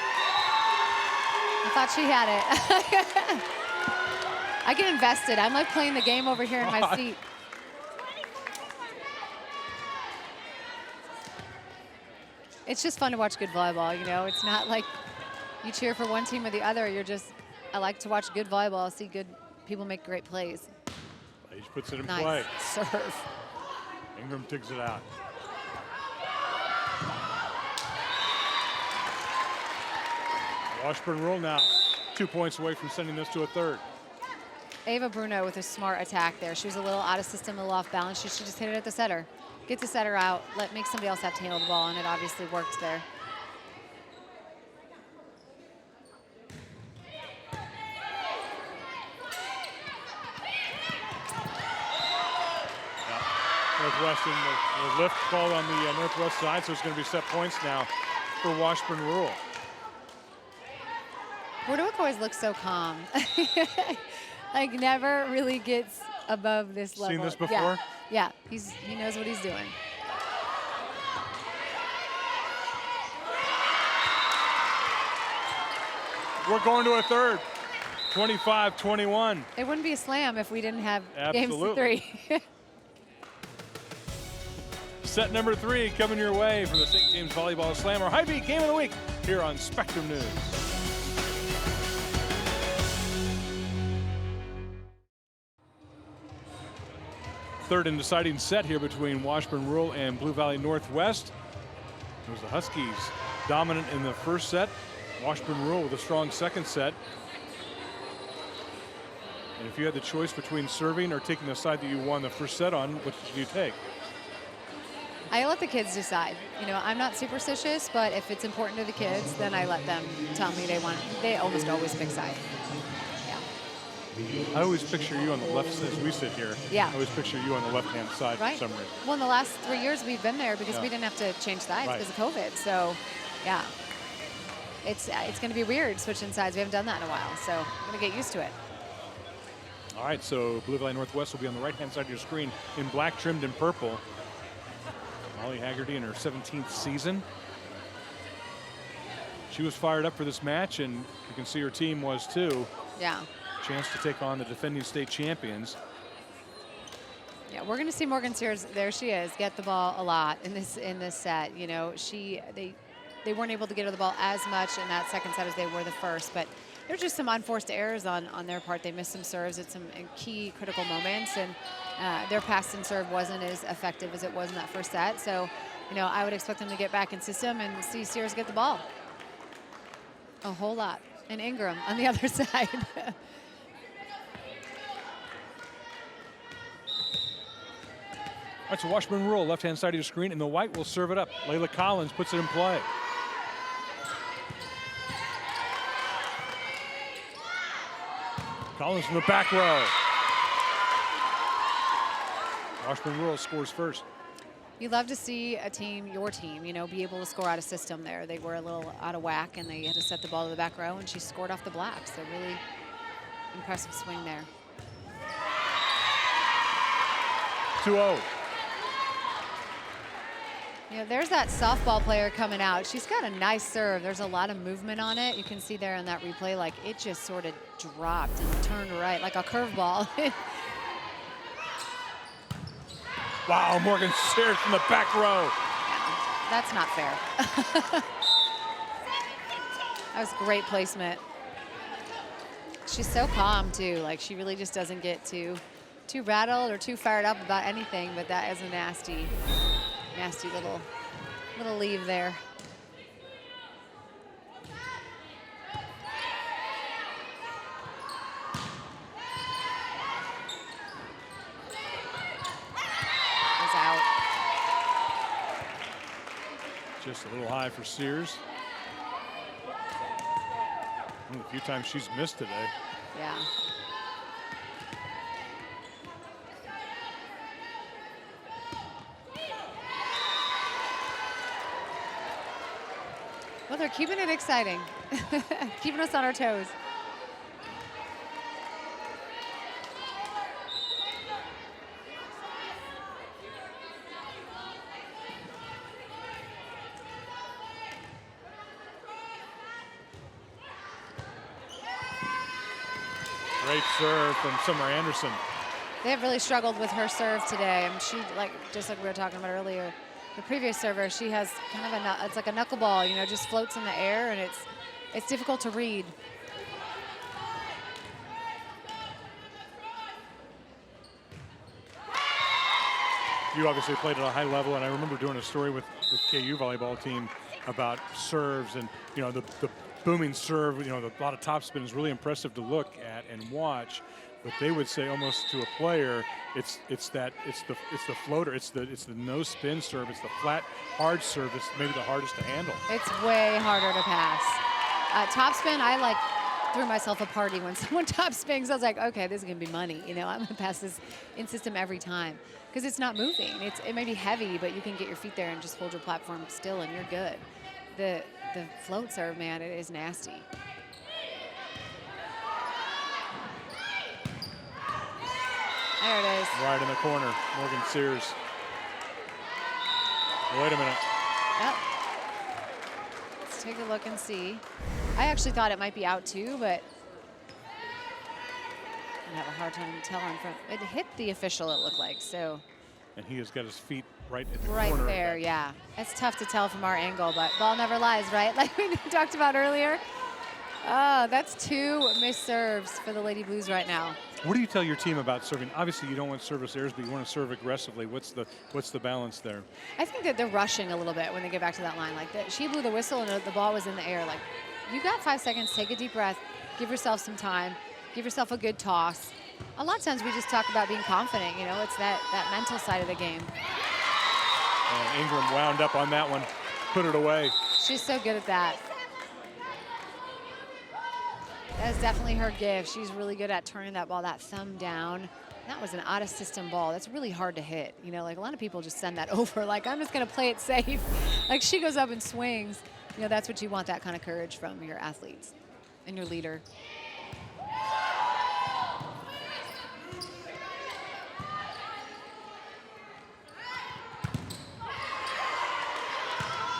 I thought she had it. I get invested. I'm like playing the game over here in my seat. It's just fun to watch good volleyball, you know? It's not like you cheer for one team or the other. I like to watch good volleyball, see good people make great plays. He puts it in nice play. Serve. Ingram digs it out. Washburn Rule now 2 points away from sending this to a third. Ava Bruno with a smart attack there. She was a little out of system, a little off balance. She should just hit it at the setter. Get the setter out, make somebody else have to handle the ball, and it obviously worked there. Northwestern, the lift called on the Northwest side, so it's going to be set points now for Washburn Rule. Bordeaux always looks so calm. Like never really gets above this level. Seen this before? Yeah, he knows what he's doing. We're going to a third. 25-21. It wouldn't be a slam if we didn't have Absolutely. games 3. Set number 3 coming your way from the St. James Volleyball Slam, our Hy-Vee Game of the Week here on Spectrum News. Third and deciding set here between Washburn Rural and Blue Valley Northwest. It was the Huskies dominant in the first set. Washburn Rural with a strong second set. And if you had the choice between serving or taking the side that you won the first set on, which did you take? I let the kids decide. You know, I'm not superstitious, but if it's important to the kids, then I let them tell me they almost always pick side. Yeah. I always picture you on the left as we sit here. Yeah. I always picture you on the left-hand side Right. for some reason. Well, in the last 3 years we've been there because we didn't have to change sides Right. because of COVID. So, yeah, it's going to be weird switching sides. We haven't done that in a while, so I'm going to get used to it. All right, so Blue Valley Northwest will be on the right-hand side of your screen in black trimmed in purple. Molly Haggerty in her 17th season. She was fired up for this match, and you can see her team was too. Yeah. Chance to take on the defending state champions. Yeah, we're going to see Morgan Sears. There she is. Get the ball a lot in this set. You know, they weren't able to get her the ball as much in that second set as they were the first, but there were just some unforced errors on their part. They missed some serves at some key critical moments, and their pass and serve wasn't as effective as it was in that first set. So, you know, I would expect them to get back in system and see Sears get the ball a whole lot. And Ingram on the other side. That's a Washburn Rural, left-hand side of your screen, and the white will serve it up. Layla Collins puts it in play. Collins from the back row. Washburn Rural scores first. You love to see a team, your team, you know, be able to score out of system there. They were a little out of whack, and they had to set the ball to the back row, and she scored off the blacks. So really impressive swing there. 2-0. You know, there's that softball player coming out. She's got a nice serve. There's a lot of movement on it. You can see there in that replay, like it just sort of dropped and turned right, like a curveball. Wow, Morgan Sears from the back row. Yeah, that's not fair. That was great placement. She's so calm too. Like she really just doesn't get too rattled or too fired up about anything, but that is a nasty little leave there. Is out. Just a little high for Sears. One of the few times she's missed today. Yeah. Well, they're keeping it exciting, keeping us on our toes. Great serve from Summer Anderson. They have really struggled with her serve today. I mean, just like we were talking about earlier, the previous server, she has kind of it's like a knuckleball, you know, just floats in the air, and it's difficult to read. You obviously played at a high level, and I remember doing a story with the KU volleyball team about serves, and you know the booming serve. You know, a lot of topspin is really impressive to look at and watch. But they would say almost to a player, it's the floater, it's the no spin serve, it's the flat hard serve that's maybe the hardest to handle. It's way harder to pass. Topspin, I threw myself a party when someone top spins. I was like, okay, this is gonna be money. You know, I'm gonna pass this in system every time because it's not moving. It may be heavy, but you can get your feet there and just hold your platform still, and you're good. The float serve, man, it is nasty. There it is. Right in the corner, Morgan Sears. Wait a minute. Yep. Let's take a look and see. I actually thought it might be out too, but I have a hard time telling from. It hit the official, it looked like, so. And he has got his feet right at the right corner. Right there, yeah. It's tough to tell from our angle, but ball never lies, right? Like we talked about earlier. Oh, that's 2 missed serves for the Lady Blues right now. What do you tell your team about serving? Obviously, you don't want service errors, but you want to serve aggressively. What's the balance there? I think that they're rushing a little bit when they get back to that line. Like she blew the whistle and the ball was in the air. Like, you got 5 seconds. Take a deep breath. Give yourself some time. Give yourself a good toss. A lot of times we just talk about being confident. You know, it's that mental side of the game. And Ingram wound up on that one, put it away. She's so good at that. That's definitely her gift. She's really good at turning that ball, that thumb down. That was an out-of-system ball. That's really hard to hit. You know, like a lot of people just send that over, like, I'm just going to play it safe. Like, she goes up and swings. You know, that's what you want, that kind of courage from your athletes and your leader.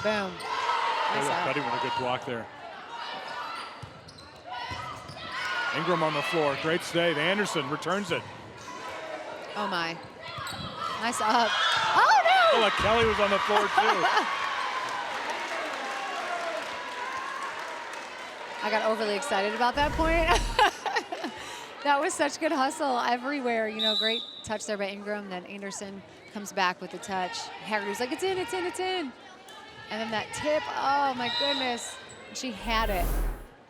Boom. Nice out. Cutting with a good block there. Ingram on the floor. Great save. Anderson returns it. Oh, my. Nice up. Oh, no! Oh, Kelly was on the floor, too. I got overly excited about that point. That was such good hustle everywhere. You know, great touch there by Ingram. Then Anderson comes back with the touch. Haggerty's like, it's in, it's in, it's in. And then that tip, oh my goodness. She had it.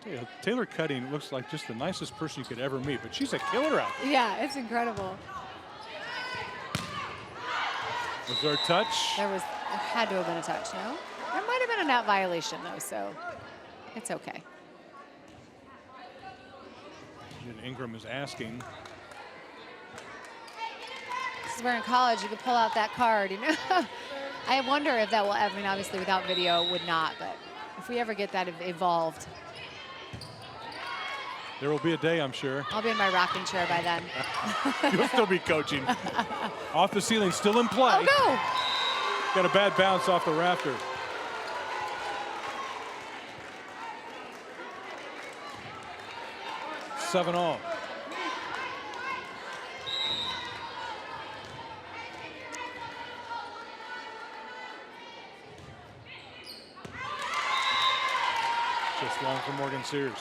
Yeah, Taylor Cutting looks like just the nicest person you could ever meet, but she's a killer out there. Yeah, it's incredible. Was there a touch? There had to have been a touch, no? There might have been a net violation though, so it's okay. And Ingram is asking. This is where in college you could pull out that card, you know? I wonder if that will, I mean, obviously without video would not, but if we ever get that evolved. There will be a day, I'm sure. I'll be in my rocking chair by then. You'll still be coaching. Off the ceiling, still in play. Oh, Got a bad bounce off the rafter. Seven all. Just long for Morgan Sears.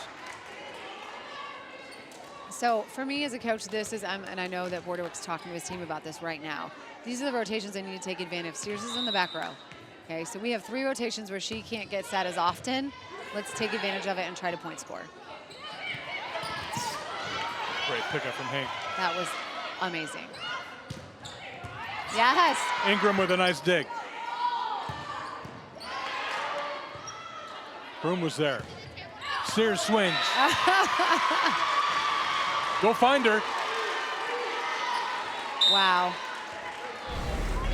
So for me as a coach, this is, and I know that Borderwick's talking to his team about this right now. These are the rotations they need to take advantage of. Sears is in the back row. Okay, so we have 3 rotations where she can't get set as often. Let's take advantage of it and try to point score. Great pickup from Hank. That was amazing. Yes. Ingram with a nice dig. Broom was there. Sears swings. Go find her. Wow.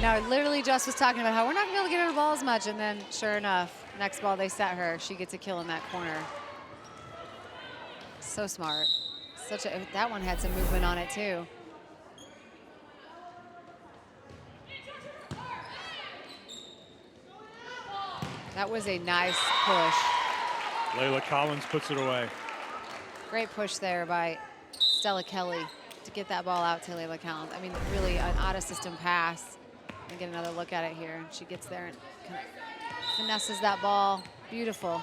Now, literally just was talking about how we're not going to be able to get her the ball as much, and then sure enough, next ball they set her. She gets a kill in that corner. So smart. That one had some movement on it too. That was a nice push. Layla Collins puts it away. Great push there by Stella Kelly to get that ball out to Layla Collins. I mean, really an out-of-system pass. And get another look at it here. She gets there and kind of finesses that ball. Beautiful.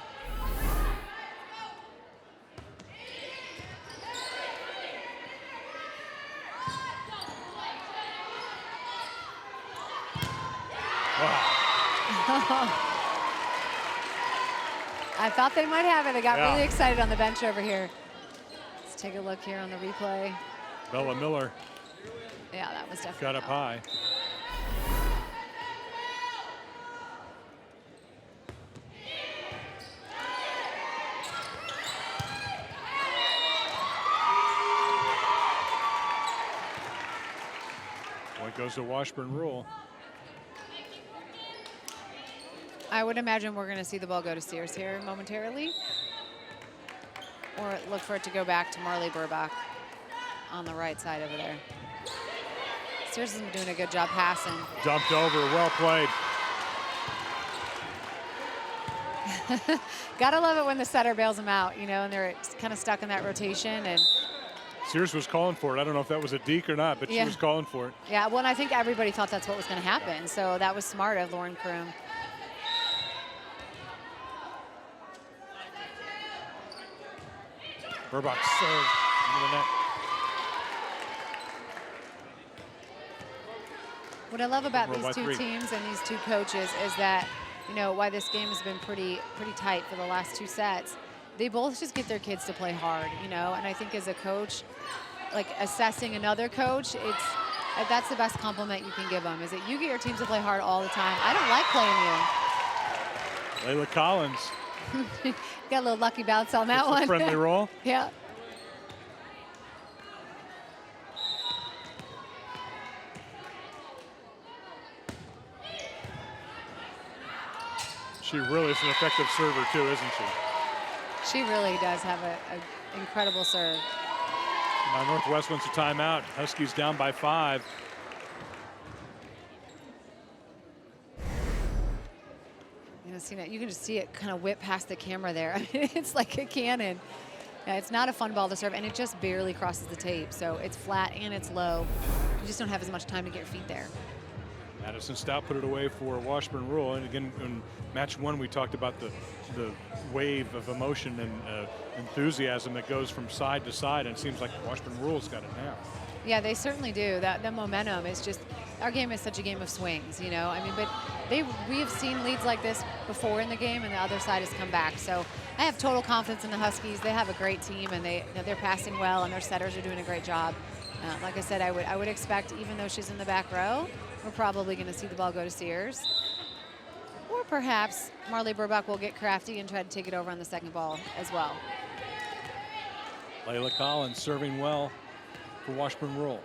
I thought they might have it. I got really excited on the bench over here. Let's take a look here on the replay. Bella Miller. Yeah, that was definitely got up high. Point goes to Washburn rule. I would imagine we're going to see the ball go to Sears here momentarily. Or look for it to go back to Marley Burbach on the right side over there. Sears has been doing a good job passing. Dumped over, well played. Gotta love it when the setter bails them out, you know, and they're kind of stuck in that rotation. And Sears was calling for it. I don't know if that was a deke or not, but she was calling for it. Yeah, well, and I think everybody thought that's what was going to happen. So that was smart of Lauren Kroom. Burbach serve into the net. What I love about these two teams and these two coaches is that, you know, why this game has been pretty tight for the last 2 sets. They both just get their kids to play hard, you know, and I think as a coach, like assessing another coach, that's the best compliment you can give them, is that you get your teams to play hard all the time. I don't like playing you. Layla Collins Got a little lucky bounce on that one. Friendly roll. Yeah. She really is an effective server too, isn't she? She really does have an incredible serve. Now Northwest wants a timeout. Huskies down by 5. You can just see it kind of whip past the camera there. I mean, it's like a cannon. Yeah, it's not a fun ball to serve, and it just barely crosses the tape. So it's flat and it's low. You just don't have as much time to get your feet there. Madison Stout put it away for Washburn Rural. And again, in match 1, we talked about the wave of emotion and enthusiasm that goes from side to side, and it seems like Washburn Rural's got it now. Yeah, they certainly do. The momentum is just, our game is such a game of swings, you know. I mean, but we have seen leads like this before in the game, and the other side has come back. So I have total confidence in the Huskies. They have a great team, and they're passing well, and their setters are doing a great job. Like I said, I would expect, even though she's in the back row, we're probably going to see the ball go to Sears. Or perhaps Marley Burbach will get crafty and try to take it over on the second ball as well. Layla Collins serving well for Washburn Rural.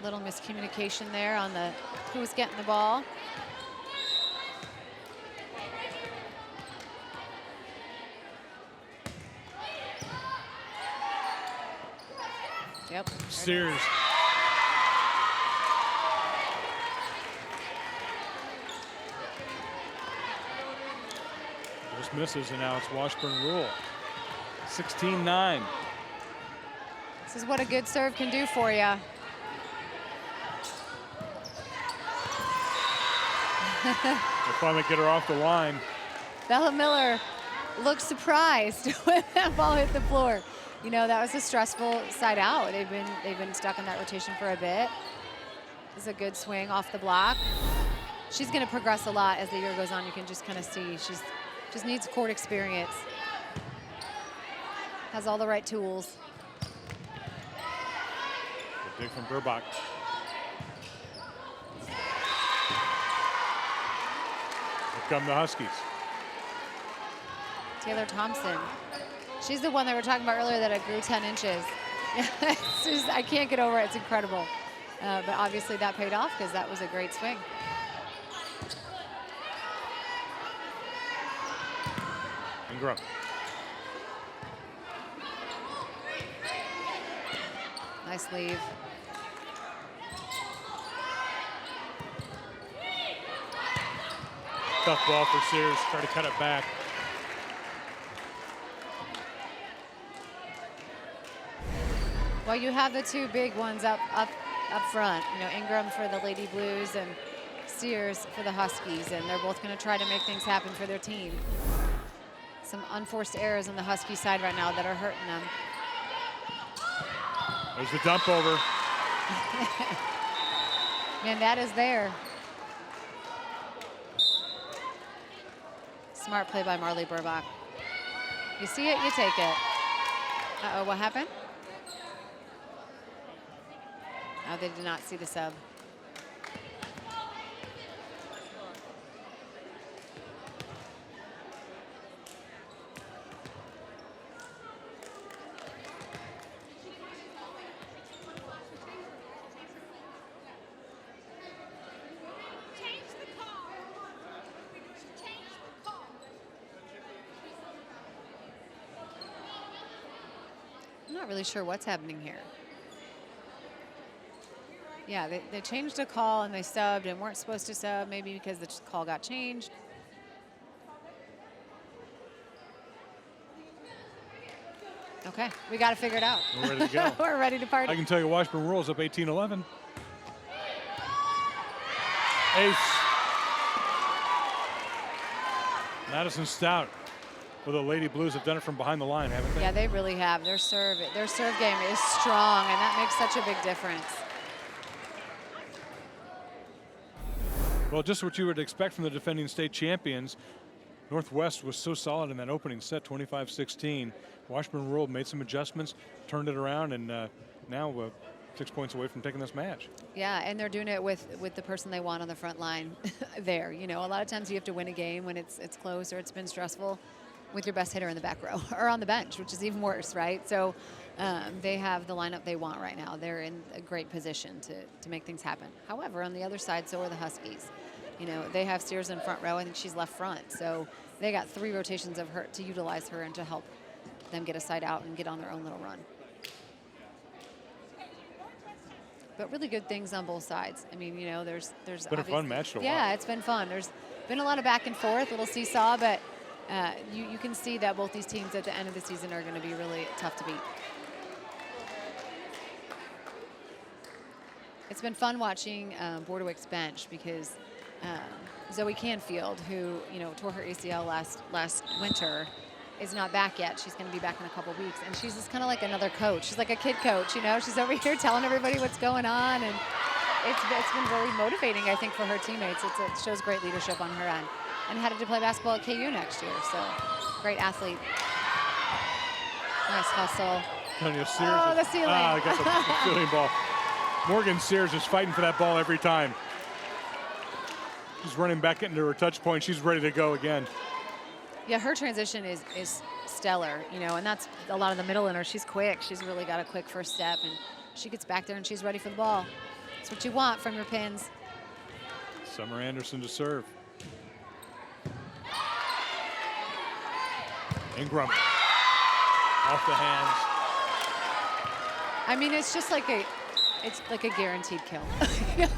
Little miscommunication there on who's getting the ball. Yep. Sears. Just misses, and now it's Washburn Rural. 16-9. This is what a good serve can do for you. They'll finally get her off the line. Bella Miller looked surprised when that ball hit the floor. You know, that was a stressful side out. They've been stuck in that rotation for a bit. This is a good swing off the block. She's going to progress a lot as the year goes on. You can just kind of see she's just needs court experience. Has all the right tools. Good dig from Burbach. Here come the Huskies. Taylor Thompson. She's the one that we were talking about earlier that it grew 10 inches. It's just, I can't get over it. It's incredible. But obviously that paid off because that was a great swing. Ingram. Nice leave. Tough ball for Sears. Try to cut it back. Well, you have the two big ones up front. You know, Ingram for the Lady Blues and Sears for the Huskies, and they're both going to try to make things happen for their team. Some unforced errors on the Husky side right now that are hurting them. There's the dump over. Man, that is there. Smart play by Marley Burbach. You see it, you take it. Uh-oh, what happened? Oh, they did not see the sub. I'm not really sure what's happening here. Yeah, they changed a call and they subbed and weren't supposed to sub, maybe because the call got changed. Okay, we got to figure it out. We're ready to go. We're ready to party. I can tell you Washburn Rural is up 18-11. Ace. Madison Stout. Well, the Lady Blues have done it from behind the line, haven't they? Yeah, they really have. Their serve game is strong, and that makes such a big difference. Well, just what you would expect from the defending state champions. Northwest was so solid in that opening set, 25-16. Washburn Rural made some adjustments, turned it around, and now 6 points away from taking this match. Yeah, and they're doing it with the person they want on the front line there. You know, a lot of times you have to win a game when it's close or it's been stressful with your best hitter in the back row or on the bench, which is even worse, right? So they have the lineup they want right now. They're in a great position to make things happen. However, on the other side, so are the Huskies. You know, they have Sears in front row. I think she's left front. So they got 3 rotations of her to utilize her and to help them get a side out and get on their own little run. But really good things on both sides. I mean, you know, there's been a fun match to watch. Yeah, it's been fun. There's been a lot of back and forth, little seesaw, but you can see that both these teams at the end of the season are going to be really tough to beat. It's been fun watching Bordewick's bench because Zoe Canfield, who tore her ACL last winter, is not back yet. She's going to be back in a couple weeks, and she's just kind of like another coach. She's like a kid coach, you know. She's over here telling everybody what's going on, and it's been very motivating, I think, for her teammates. It shows great leadership on her end. And headed to play basketball at KU next year, so great athlete. Nice hustle. Sears oh, the ceiling. I got the ceiling ball. Morgan Sears is fighting for that ball every time. She's running back into her touch point. She's ready to go again. Yeah, her transition is stellar, and that's a lot of the middle in her. She's quick. She's really got a quick first step, and she gets back there and she's ready for the ball. That's what you want from your pins. Summer Anderson to serve. Ingram off the hands. I mean, it's just like it's like a guaranteed kill.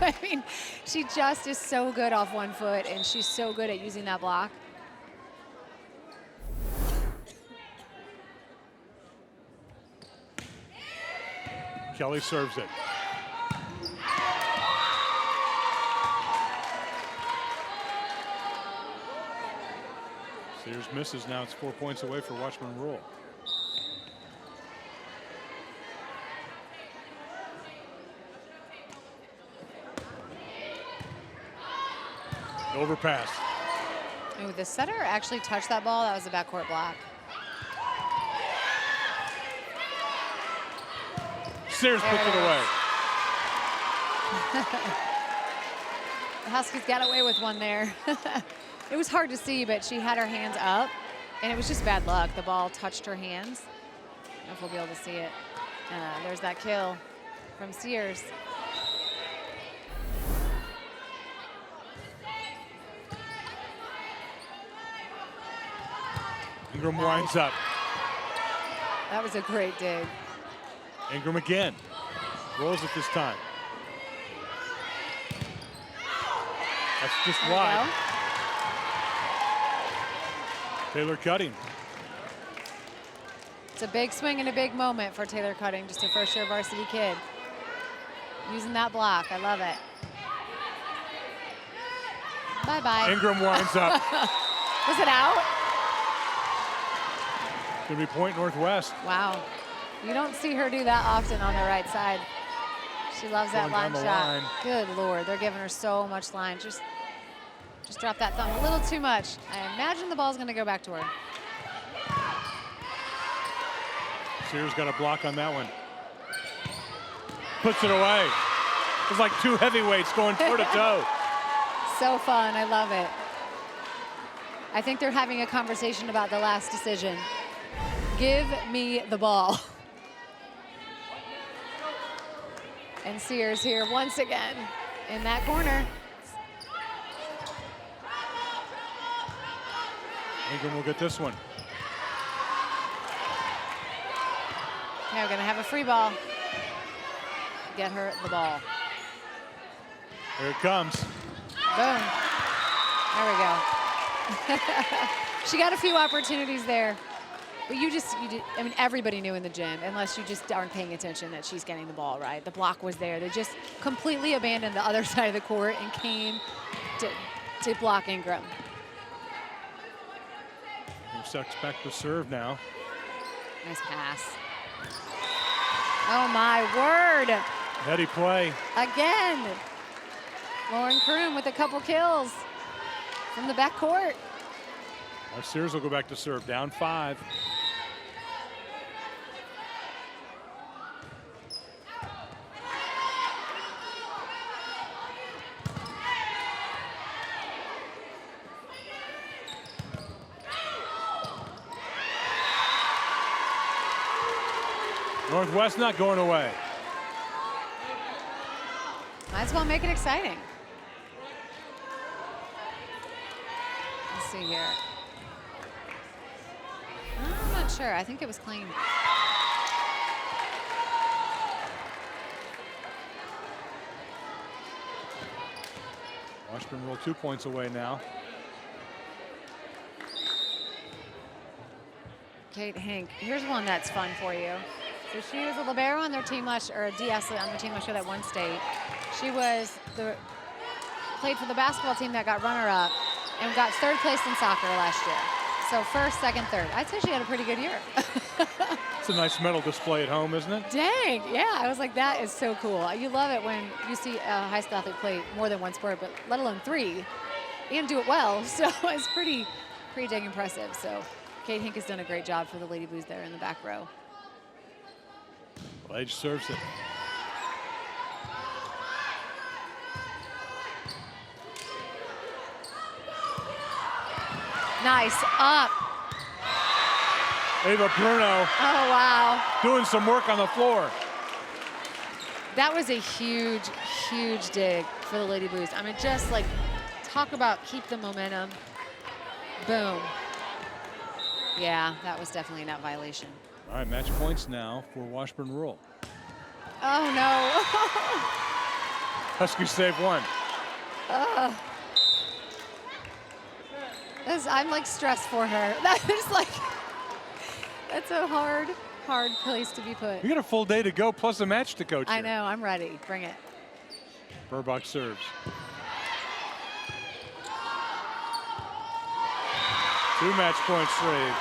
I mean, she just is so good off one foot, and she's so good at using that block. Kelly serves it. Sears misses. Now it's 4 points away for Washburn Rural. Overpass. Ooh, the setter actually touched that ball. That was a backcourt block. Sears puts it away. The Huskies got away with one there. It was hard to see, but she had her hands up, and it was just bad luck. The ball touched her hands. I don't know if we'll be able to see it. There's that kill from Sears. Ingram winds up. That was a great dig. Ingram again. Rolls it this time. That's just wide. Taylor Cutting. It's a big swing and a big moment for Taylor Cutting, just a first-year varsity kid. Using that block, I love it. Bye-bye. Ingram winds up. Was it out? Gonna be point Northwest. Wow. You don't see her do that often on the right side. She loves that line shot. Good Lord, they're giving her so much line. Just drop that thumb a little too much. I imagine the ball's gonna go back to her. Sears got a block on that one. Puts it away. It's like two heavyweights going toe to toe. So fun, I love it. I think they're having a conversation about the last decision. Give me the ball. And Sears here once again in that corner. Ingram will get this one. Okay, we're gonna have a free ball. Get her the ball. Here it comes. Boom. There we go. She got a few opportunities there. But I mean, everybody knew in the gym, unless you just aren't paying attention, that she's getting the ball, right? The block was there. They just completely abandoned the other side of the court and came to block Ingram. Sucks back to serve now. Nice pass. Oh, my word. Heady play. Again. Lauren Kroom with a couple kills from the backcourt. Sears will go back to serve, down 5. Northwest not going away. Might as well make it exciting. Let's see here. I'm not sure. I think it was clean. Washburn roll 2 points away now. Kate Hink, here's one that's fun for you. So she was a libero on their team last, or a DS on their team last year that won state. She was played for the basketball team that got runner-up and got 3rd place in soccer last year. So 1st, 2nd, 3rd. I'd say she had a pretty good year. It's a nice medal display at home, isn't it? Dang, yeah, I was like, that is so cool. You love it when you see a high school athlete play more than one sport, but let alone 3, and do it well. So it's pretty dang impressive. So Kate Hink has done a great job for the Lady Blues there in the back row. Well, Edge serves it. Nice, up. Ava Bruno. Oh, wow. Doing some work on the floor. That was a huge, huge dig for the Lady Blues. I mean, just like, talk about keep the momentum. Boom. Yeah, that was definitely a net violation. All right, match points now for Washburn Rural. Oh, no. Huskies save 1. I'm like stressed for her. That is like, that's a hard place to be put. You got a full day to go plus a match to coach. I know, I'm ready. Bring it. Burbach serves. 2 match points saved.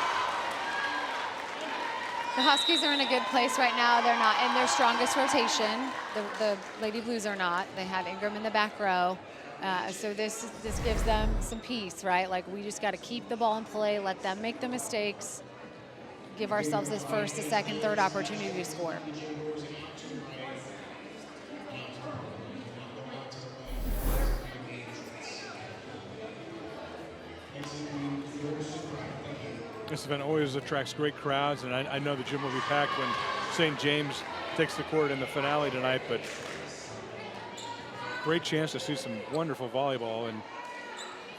The Huskies are in a good place right now. They're not in their strongest rotation. The Lady Blues are not. They have Ingram in the back row. So this gives them some peace, right? Like, we just got to keep the ball in play, let them make the mistakes, give ourselves this 1st, 2nd, 3rd opportunity to score. This event always attracts great crowds, and I know the gym will be packed when St. James takes the court in the finale tonight, but great chance to see some wonderful volleyball, and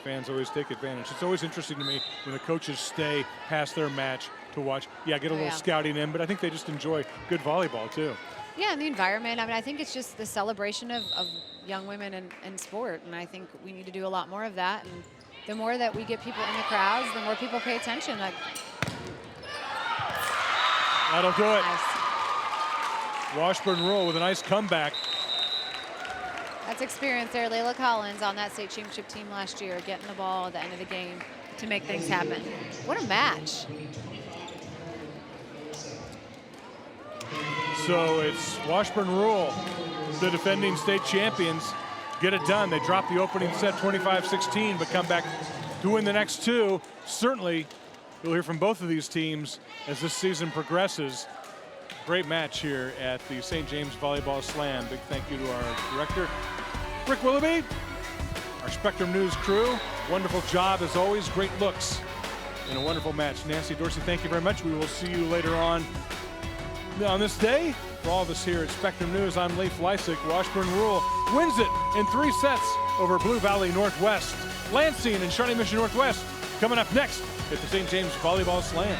fans always take advantage. It's always interesting to me when the coaches stay past their match to watch. Yeah, get a little scouting in, but I think they just enjoy good volleyball too. Yeah, and the environment. I mean, I think it's just the celebration of young women in sport, and I think we need to do a lot more of that. And the more that we get people in the crowds, the more people pay attention. Like, that'll do it. Nice. Washburn Rural with a nice comeback. That's experience there. Layla Collins on that state championship team last year, getting the ball at the end of the game to make things happen. What a match. So it's Washburn Rural, the defending state champions, get it done. They drop the opening set 25-16, but come back to win the next 2. Certainly, you'll hear from both of these teams as this season progresses. Great match here at the St. James Volleyball Slam. Big thank you to our director, Rick Willoughby, our Spectrum News crew. Wonderful job as always. Great looks in a wonderful match. Nancy Dorsey, thank you very much. We will see you later on this day. For all of us here at Spectrum News, I'm Leif Lysick. Washburn Rural wins it in 3 sets over Blue Valley Northwest. Lansing and Shawnee Mission Northwest coming up next at the St. James Volleyball Slam.